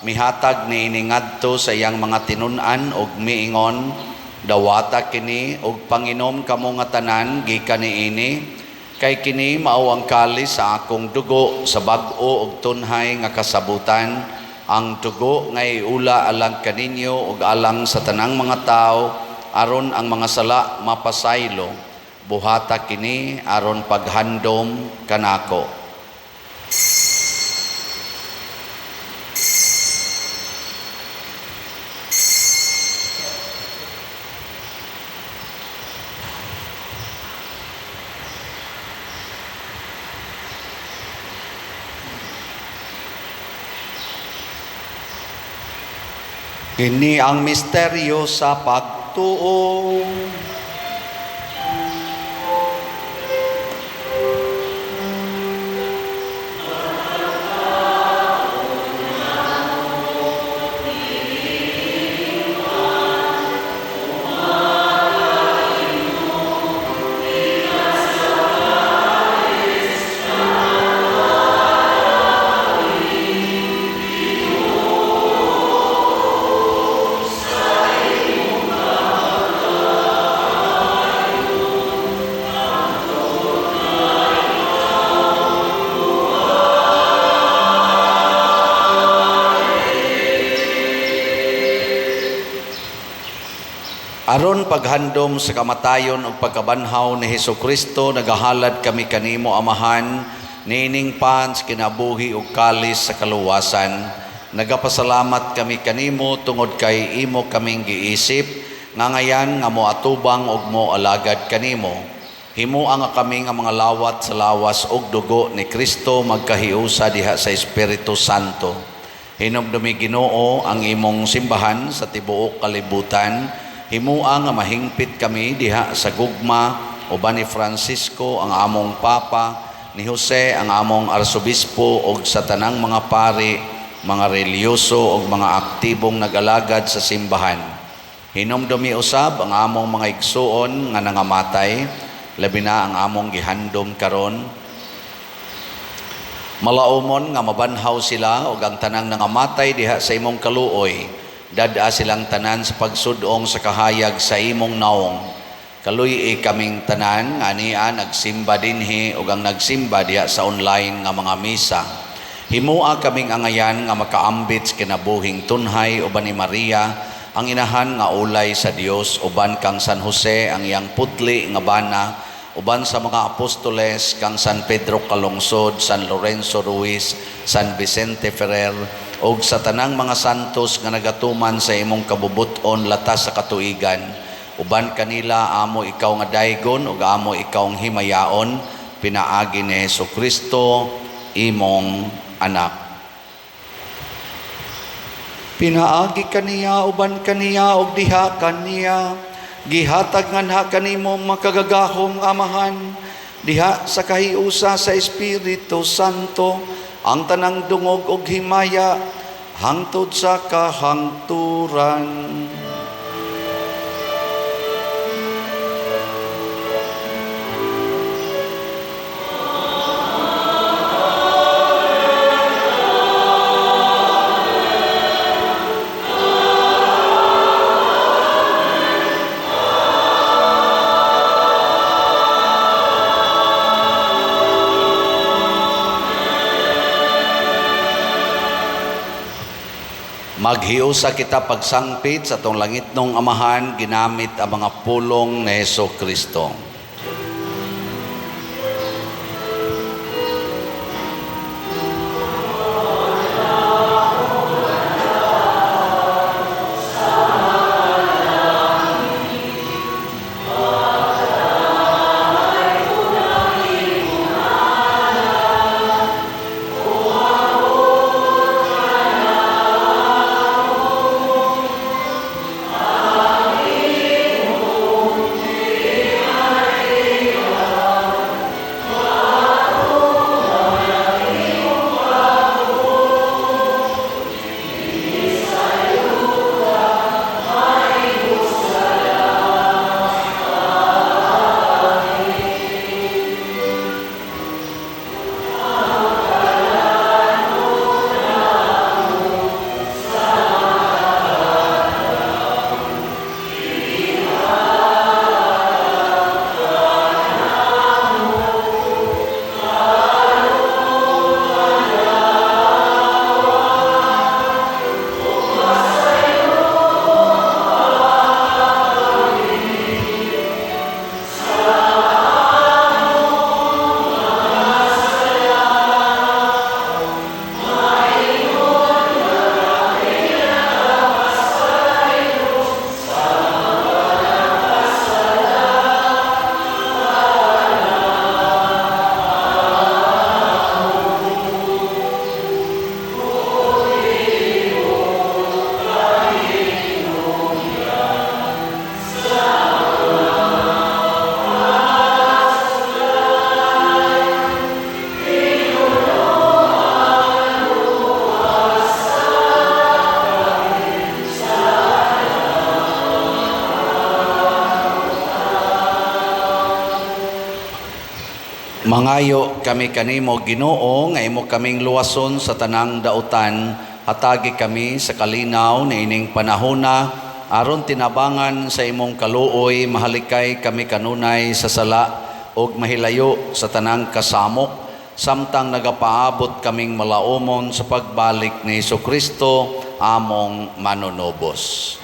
mihatag niini ngadto sa iyang mga tinun-an og miingon, Dawata kini og panginom kamo nga tanan gikan niini, kay kini mao ang kalis sa akong dugo sa bag-o ug tunhay nga kasabutan, ang dugo nga iula alang kaninyo ug alang sa tanang mga tao aron ang mga sala mapasaylo. Buhata kini aron paghandom kanako. Kini ang misteryo sa pagtuo. Aron paghandom sa kamatayon ug pagkabanhaw ni Hesukristo, nagahalad kami kanimo Amahan, nining pans kinabuhi ug kalis sa kaluwasan. Nagapasalamat kami kanimo tungod kay imo kaming giisip, nga ngayan nga moatubang ug moalagad kanimo. Himuan nga kami nga mga lawat sa lawas ug dugo ni Kristo magkahiusa diha sa Espiritu Santo. Hinumdumi Ginoo ang imong simbahan sa tibuok kalibutan. Himuang nga mahingpit kami diha sa gugma uban ni Francisco ang among Papa, ni Jose ang among Arsobispo ug sa tanang mga pari, mga reliyoso ug mga aktibong nag-alagad sa simbahan. Hinumdumi usab ang among mga igsuon nga nangamatay, labi na ang among gihandom karon. Malaumon nga mabanhaw sila ug ang tanang nangamatay diha sa imong kaluoy. Dada silang tanan sa pagsudong sa kahayag sa imong naong. Kaluy kaming tanan nga niya nagsimba dinhi ug ang nagsimba diha sa online nga mga misa. Himua kaming angayan nga makaambit sa kinabuhing tunhay uban ni Maria, ang inahan nga ulay sa Dios, uban kang San Jose ang iyang putli nga bana, uban sa mga apostoles kang San Pedro Calungsod, San Lorenzo Ruiz, San Vicente Ferrer, ug sa tanang mga santos nga nagatuman sa imong kabubuton latas sa katuigan. Uban kanila amo ikaw nga daygon ug amo ikaw ang himayaon, pinaagi ni Hesukristo imong anak. Pinaagi kaniya uban kaniya ug diha kaniya, gihatag nga kanimo makagagahom Amahan, diha sa kahiusa sa Espiritu Santo, ang tanang dungog ug himaya hangtod sa kahangturan. Maghiusa kita pagsangpit sa tong langit nung Amahan, ginamit ang mga pulong ni Hesukristo. Mangayo kami kanimo Ginoo nga imo kaming luwason sa tanang dautan, hatagi kami sa kalinaw na ining panahona aron tinabangan sa imong kaluoy, mahalikay kami kanunay sa sala ug mahilayo sa tanang kasamok, samtang nagapaabot kaming malaumon sa pagbalik ni Jesucristo among manunobos.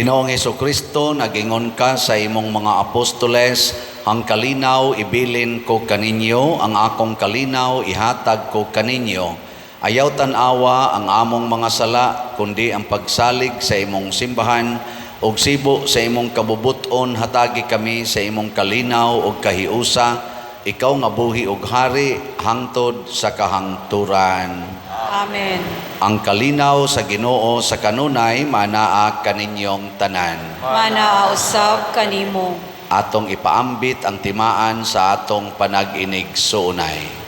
Ginoong Jesucristo, nagingon ka sa imong mga apostoles, ang kalinaw ibilin ko kaninyo, ang akong kalinaw ihatag ko kaninyo. Ayaw tanawa ang among mga sala, kundi ang pagsalig sa imong simbahan, ug sibo sa imong kabubuton hatagi kami sa imong kalinaw ug kahiusa, ikaw nga buhi ug hari hangtod sa kahangturan. Amen. Ang kalinaw sa Ginoo sa kanunay manaa kaninyong tanan. Manaausab kanimo. Atong ipaambit ang timaan sa atong panag-inig suunay.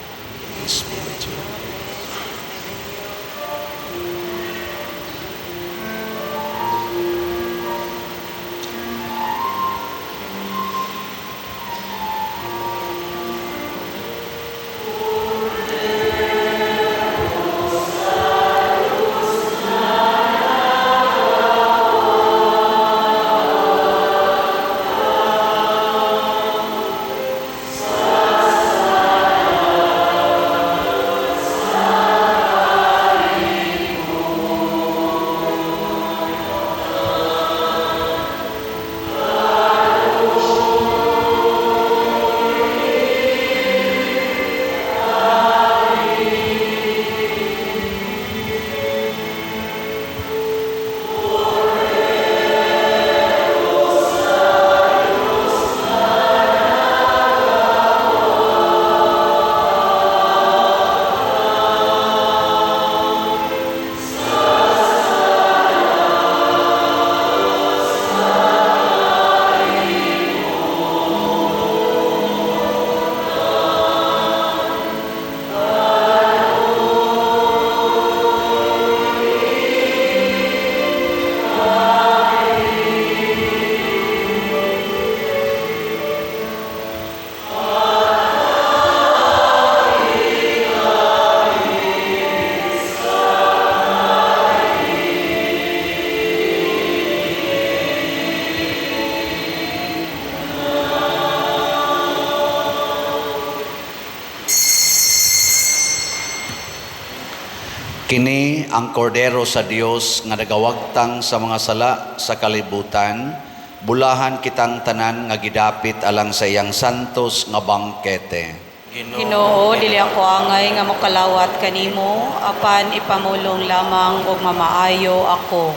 Kini ang kordero sa Dios nga nagawagtang sa mga sala sa kalibutan, bulahan kitang tanan nga gidapit alang sa iyang santos nga bangkete. Ginoo, dili ako angay nga mokalawat kanimo, apan ipamulong lamang og mamaayo ako.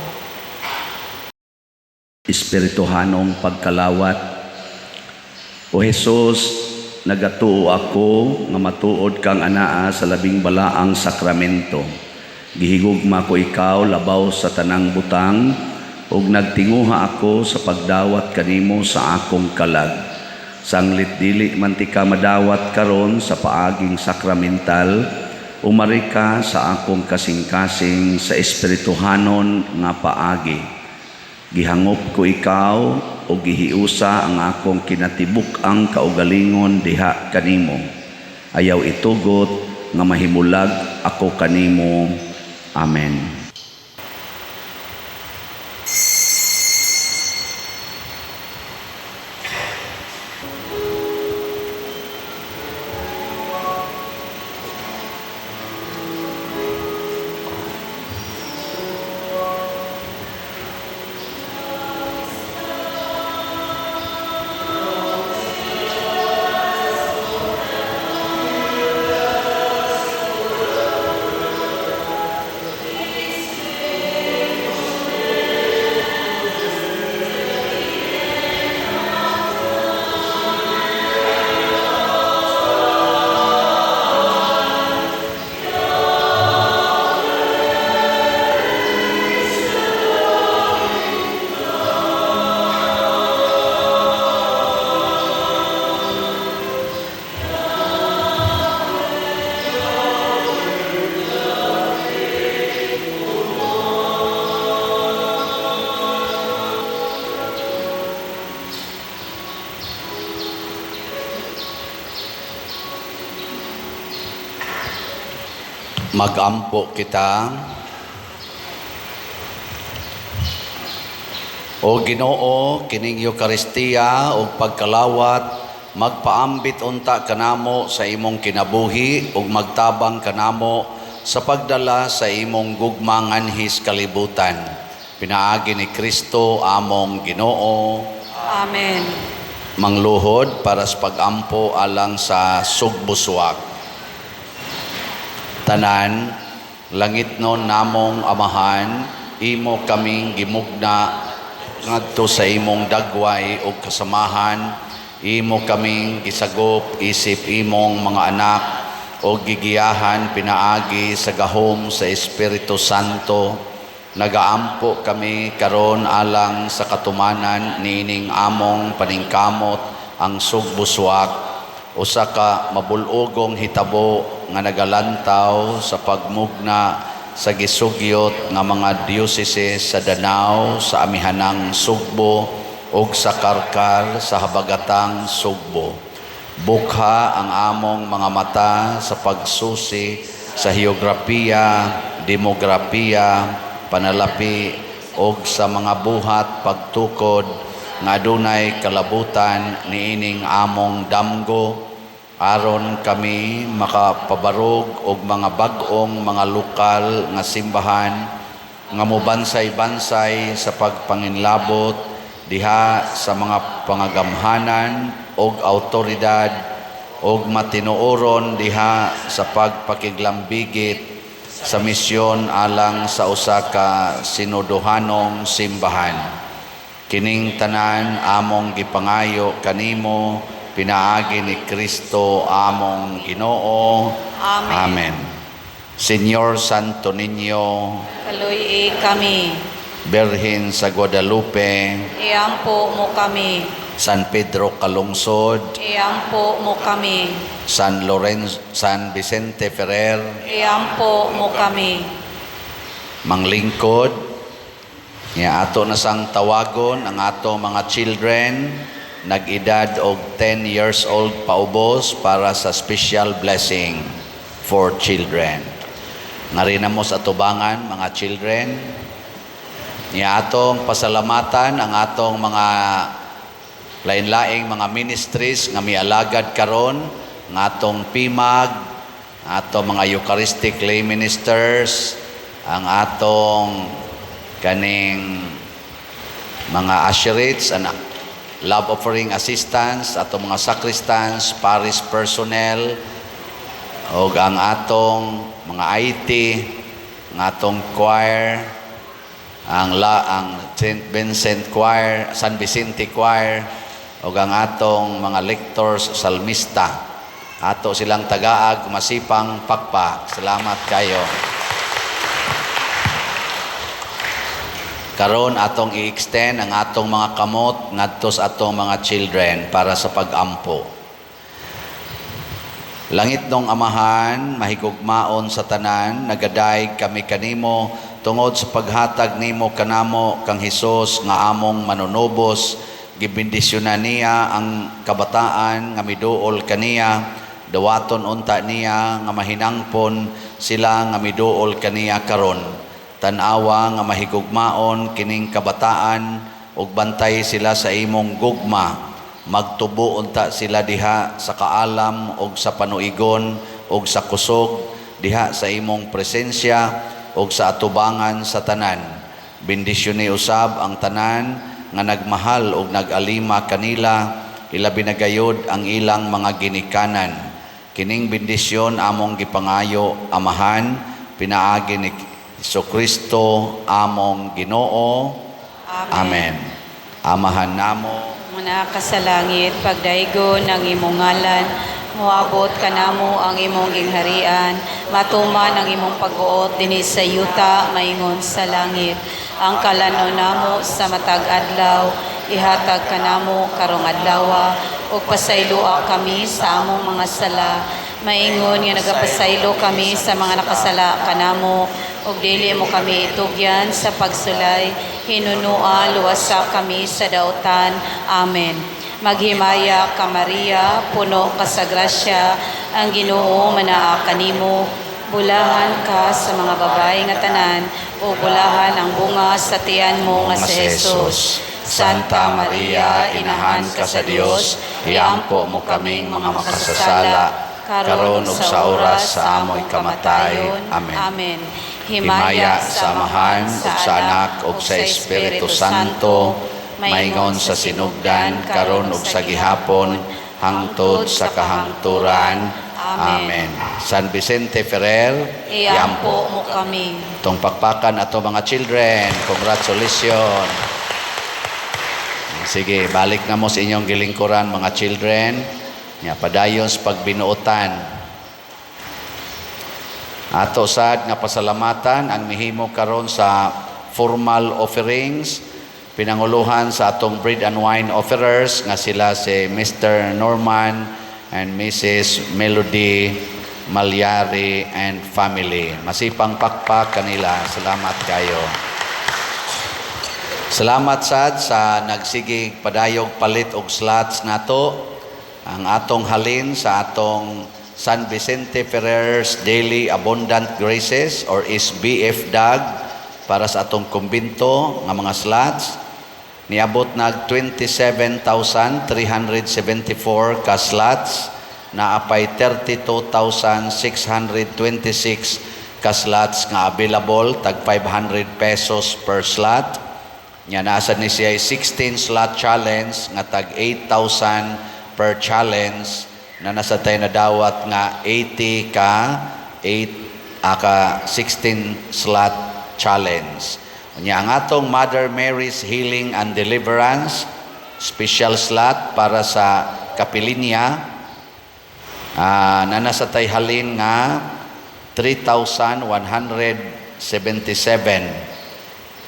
Espirituhanong pagkalawat. O Jesus, nagatuo ako nga matuod kang anaa sa labing balaang sakramento. Gihigugma ko ikaw labaw sa tanang butang, ug nagtinguha ako sa pagdawat kanimo sa akong kalag. Sanglit dili man ti ka madawat karon sa paaging sakramental, umari ka sa akong kasing-kasing sa espirituhanon nga paagi. Gihangop ko ikaw o gihiusa ang akong kinatibuk-ang kaugalingon diha kanimo. Ayaw itugot nga mahimulag ako kanimo. Amen. Magampo kita. O Ginoo, kining Eucharistia o pagkalawat, magpaambit unta kanamo sa imong kinabuhi ug magtabang kanamo sa pagdala sa imong gugma nganhis kalibutan. Pinaagi ni Kristo among Ginoo. Amen. Mangluhod para sa pagampo alang sa sugbuswak. Tanan, langit non namong amahan, imo kaming gimugna ngadto sa imong dagway o kasamahan, imo kaming gisagop isip imong mga anak o gigiyahan pinaagi sa gahom sa Espiritu Santo. Nagaampo kami karon alang sa katumanan nining among paningkamot ang sugbuswak, usa ka mabulogong hitabo nga nagalantaw sa pagmugna sa gisugyot nga mga diocese sa Danao, sa amihanang Sugbo ug sa Karkar sa habagatang Sugbo. Bukha ang among mga mata sa pagsusi sa heograpiya, demografiya, panalapi ug sa mga buhat pagtukod nga adunay kalabutan niining among damgo, aron kami makapabarog og mga bag-ong mga lokal nga simbahan nga mobansay-bansay sa pagpanginlabot diha sa mga pangagamhanan og awtoridad og matinuoron diha sa pagpakiglambigit sa misyon alang sa usa ka sinodohanong simbahan. Kining tanan among gipangayo kanimo pinaagi ni Kristo among Ginoo. Amen. Amen. Señor Santo Niño, Kaluy kami. Birhen sa Guadalupe, Iampo mo kami. San Pedro Calungsod, Iampo mo kami. San Lorenzo, San Vicente Ferrer, Iampo mo kami. manglingkod, nga ato na sang tawagon ang ato mga children, nag-edad og 10 years old paubos para sa special blessing for children. Nga mo sa tubangan, mga children, nga atong pasalamatan ang atong mga lain-laing mga ministries nga mialagad karon, nga atong PIMAG, atong mga Eucharistic lay ministers, ang atong kaning mga usherates and love offering assistants, atong mga sacristans, parish personnel, o ang atong mga IT, ang atong choir, ang St. Vincent Choir, San Vicente Choir, o ang atong mga lectors, salmista. Ato silang tagaag, masipang pakpak. Salamat kayo. Karon atong i-extend ang atong mga kamot ngadto sa atong mga children para sa pag-ampo. Langit nung amahan, mahigugmaon sa tanan, nagadayeg kami kanimo tungod sa paghatag nimo kanamo kang Hesus nga among manunubos. Gibindisyonan niya ang kabataan nga miduol kaniya, dawaton unta niya nga mahinangpon sila nga miduol kaniya karon. Tanawa nga mahigugmaon kining kabataan ug bantay sila sa imong gugma. Magtubo unta sila diha sa kaalam ug sa panuigon ug sa kusog diha sa imong presensya ug sa atubangan sa tanan. Bendisyon ni usab ang tanan nga nagmahal ug nag-alima kanila, ilabi na gayud ang ilang mga ginikanan. Kining bendisyon among gipangayo amahan, pinaagi ni Kristo among Ginoo. Amen. Amahan namo Muna ka sa langit, pagdaigon ang imong ngalan, muabot ka namo ang imong gingharian, matuman ang imong pag-uot dinhi sa yuta, maingon sa langit. Ang kalanon namo sa matag adlaw, ihatag ka namo karong adlaw, ug pasayloa kami sa among mga sala, maingon nga nagapasaylo kami sa mga nakasala kanamo, ug dili mo kami itugyan sa pagsulay, hinunua luwasa kami sa dautan. Amen. Maghimaya ka Maria, puno ka sa grasya, ang Ginoo manaa kanimo. Bulahan ka sa mga babae nga tanan, o bulahan ang bunga sa tiyan mo nga si Jesus. Santa Maria, inahan ka sa Dios, iampo mo kaming mga makasasala, karon ug sa oras sa amoy kamatayon. Amen. Amen. Himaya, samahan, ug sa anak, ug sa Espiritu Santo, maingon sa sinugdan, karon ug sa gihapon, hangtod sa kahangturan. Amen. San Vicente Ferrer, Iampo mo kami. Itong pakpakan ato mga children. Congratulations. Sige, balik na mo sa inyong gilingkuran mga children. Padayon sa pagbinuotan. Ato sad nga pasalamatan ang mihimo karon sa formal offerings. Pinanguluhan sa atong bread and wine offerers nga sila si Mr. Norman and Mrs. Melody Malyari and family. Masipang pakpak kanila. Salamat kayo. Salamat sad sa nagsigig padayog palit og slots nato. Ang atong halin sa atong San Vicente Ferrer's Daily Abundant Graces or SBF DAG para sa atong kumbinto nga mga slots. Niabot nag 27,374 ka slots, naapay 32,626 ka slots nga available, tag 500 pesos per slot. Nya nasa ni siya 16 slot challenge nga tag 8,000 per challenge, na nasa tayo na dawat nga 80 ka 16 slot challenge. Nya ang atong Mother Mary's Healing and Deliverance special slot para sa Kapilinya, na nasa tayo halin nga 3,177.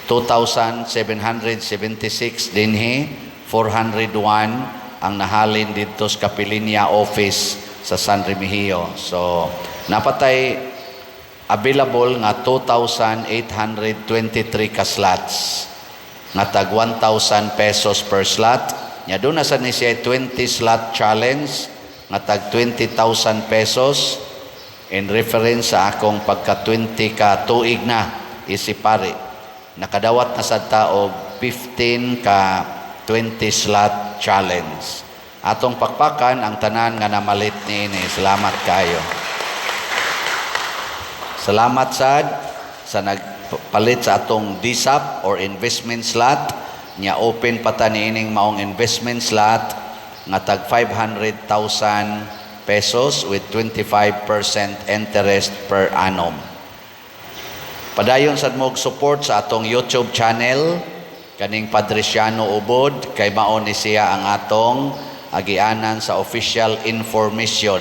2,776 dinhi, 401 ang nahalin dito sa Kapilinya office sa San Remigio. So, napatay available nga 2,823 ka slots. Nga tag 1,000 pesos per slot. Nya doon na sa ni siya 20 slot challenge nga tag 20,000 pesos in reference sa akong pagka 20 ka tuig na isipari. Nakadawat na sa taog 15 ka 20 slot challenge. Atong pakpakan ang tanan nga namalit niini. Salamat kayo. Salamat sad sa nagpalit sa atong DSAP or investment slot. Nya open pa ta niining maong investment slot nga tag 500,000 pesos with 25% interest per annum. Padayon sad mo support sa atong YouTube channel kaning Padresiano Ubod, kay mao ni siya ang atong agianan sa official information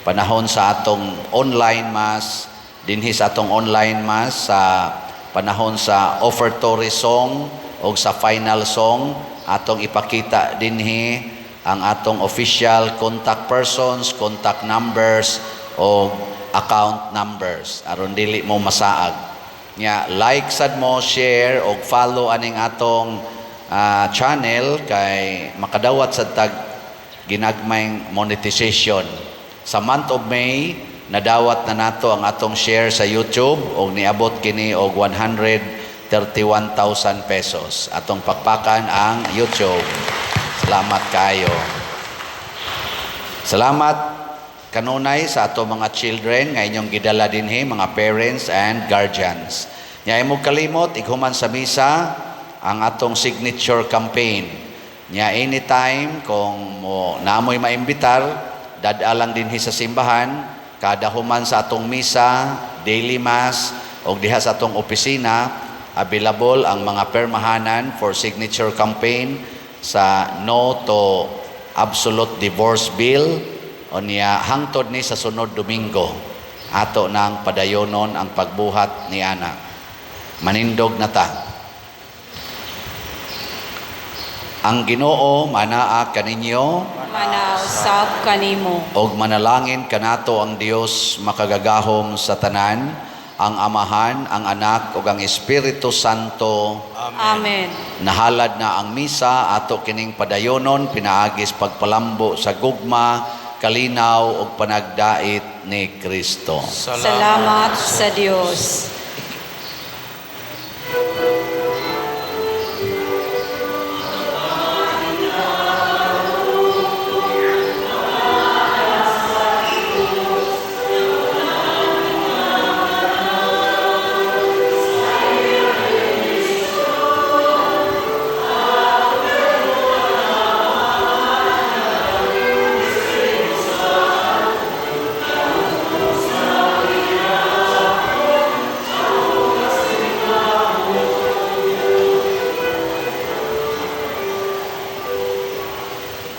panahon sa atong online mass, dinhi sa atong online mass sa panahon sa offertory song o sa final song. Atong ipakita dinhi ang atong official contact persons, contact numbers o account numbers aron dili mo masaag. Nya like sad mo, share o follow aning atong channel kay makadawat sa tag ginagmayng monetization. Sa month of May, nadawat na nato ang atong share sa YouTube o niabot kini og 131,000 pesos. Atong pakpakan ang YouTube. Salamat kayo. Salamat kanunay sa ato mga children nga inyong gidala dinhi, mga parents and guardians. Nya imong kalimot ighuman sa misa ang atong signature campaign. Nya anytime kung mo naamoy maimbitar, dadalang dinhi sa simbahan kada human sa atong misa, daily mass o diha sa atong opisina, available ang mga permahanan for signature campaign sa No to Absolute Divorce Bill. O niya hangtod ni sa sunod Domingo ato nang padayonon ang pagbuhat ni ana. Manindog na ta. Ang Ginoo manaa kaninyo, Manausap kanimo. og manalangin kanato ang Dios makagagahom sa tanan, ang Amahan, ang Anak ug ang Espiritu Santo. Amen. Nahalad na ang misa ato kining padayonon, pinaagis pagpalambo sa gugma kalinaw ug panagdait ni Kristo. Salamat sa Dios.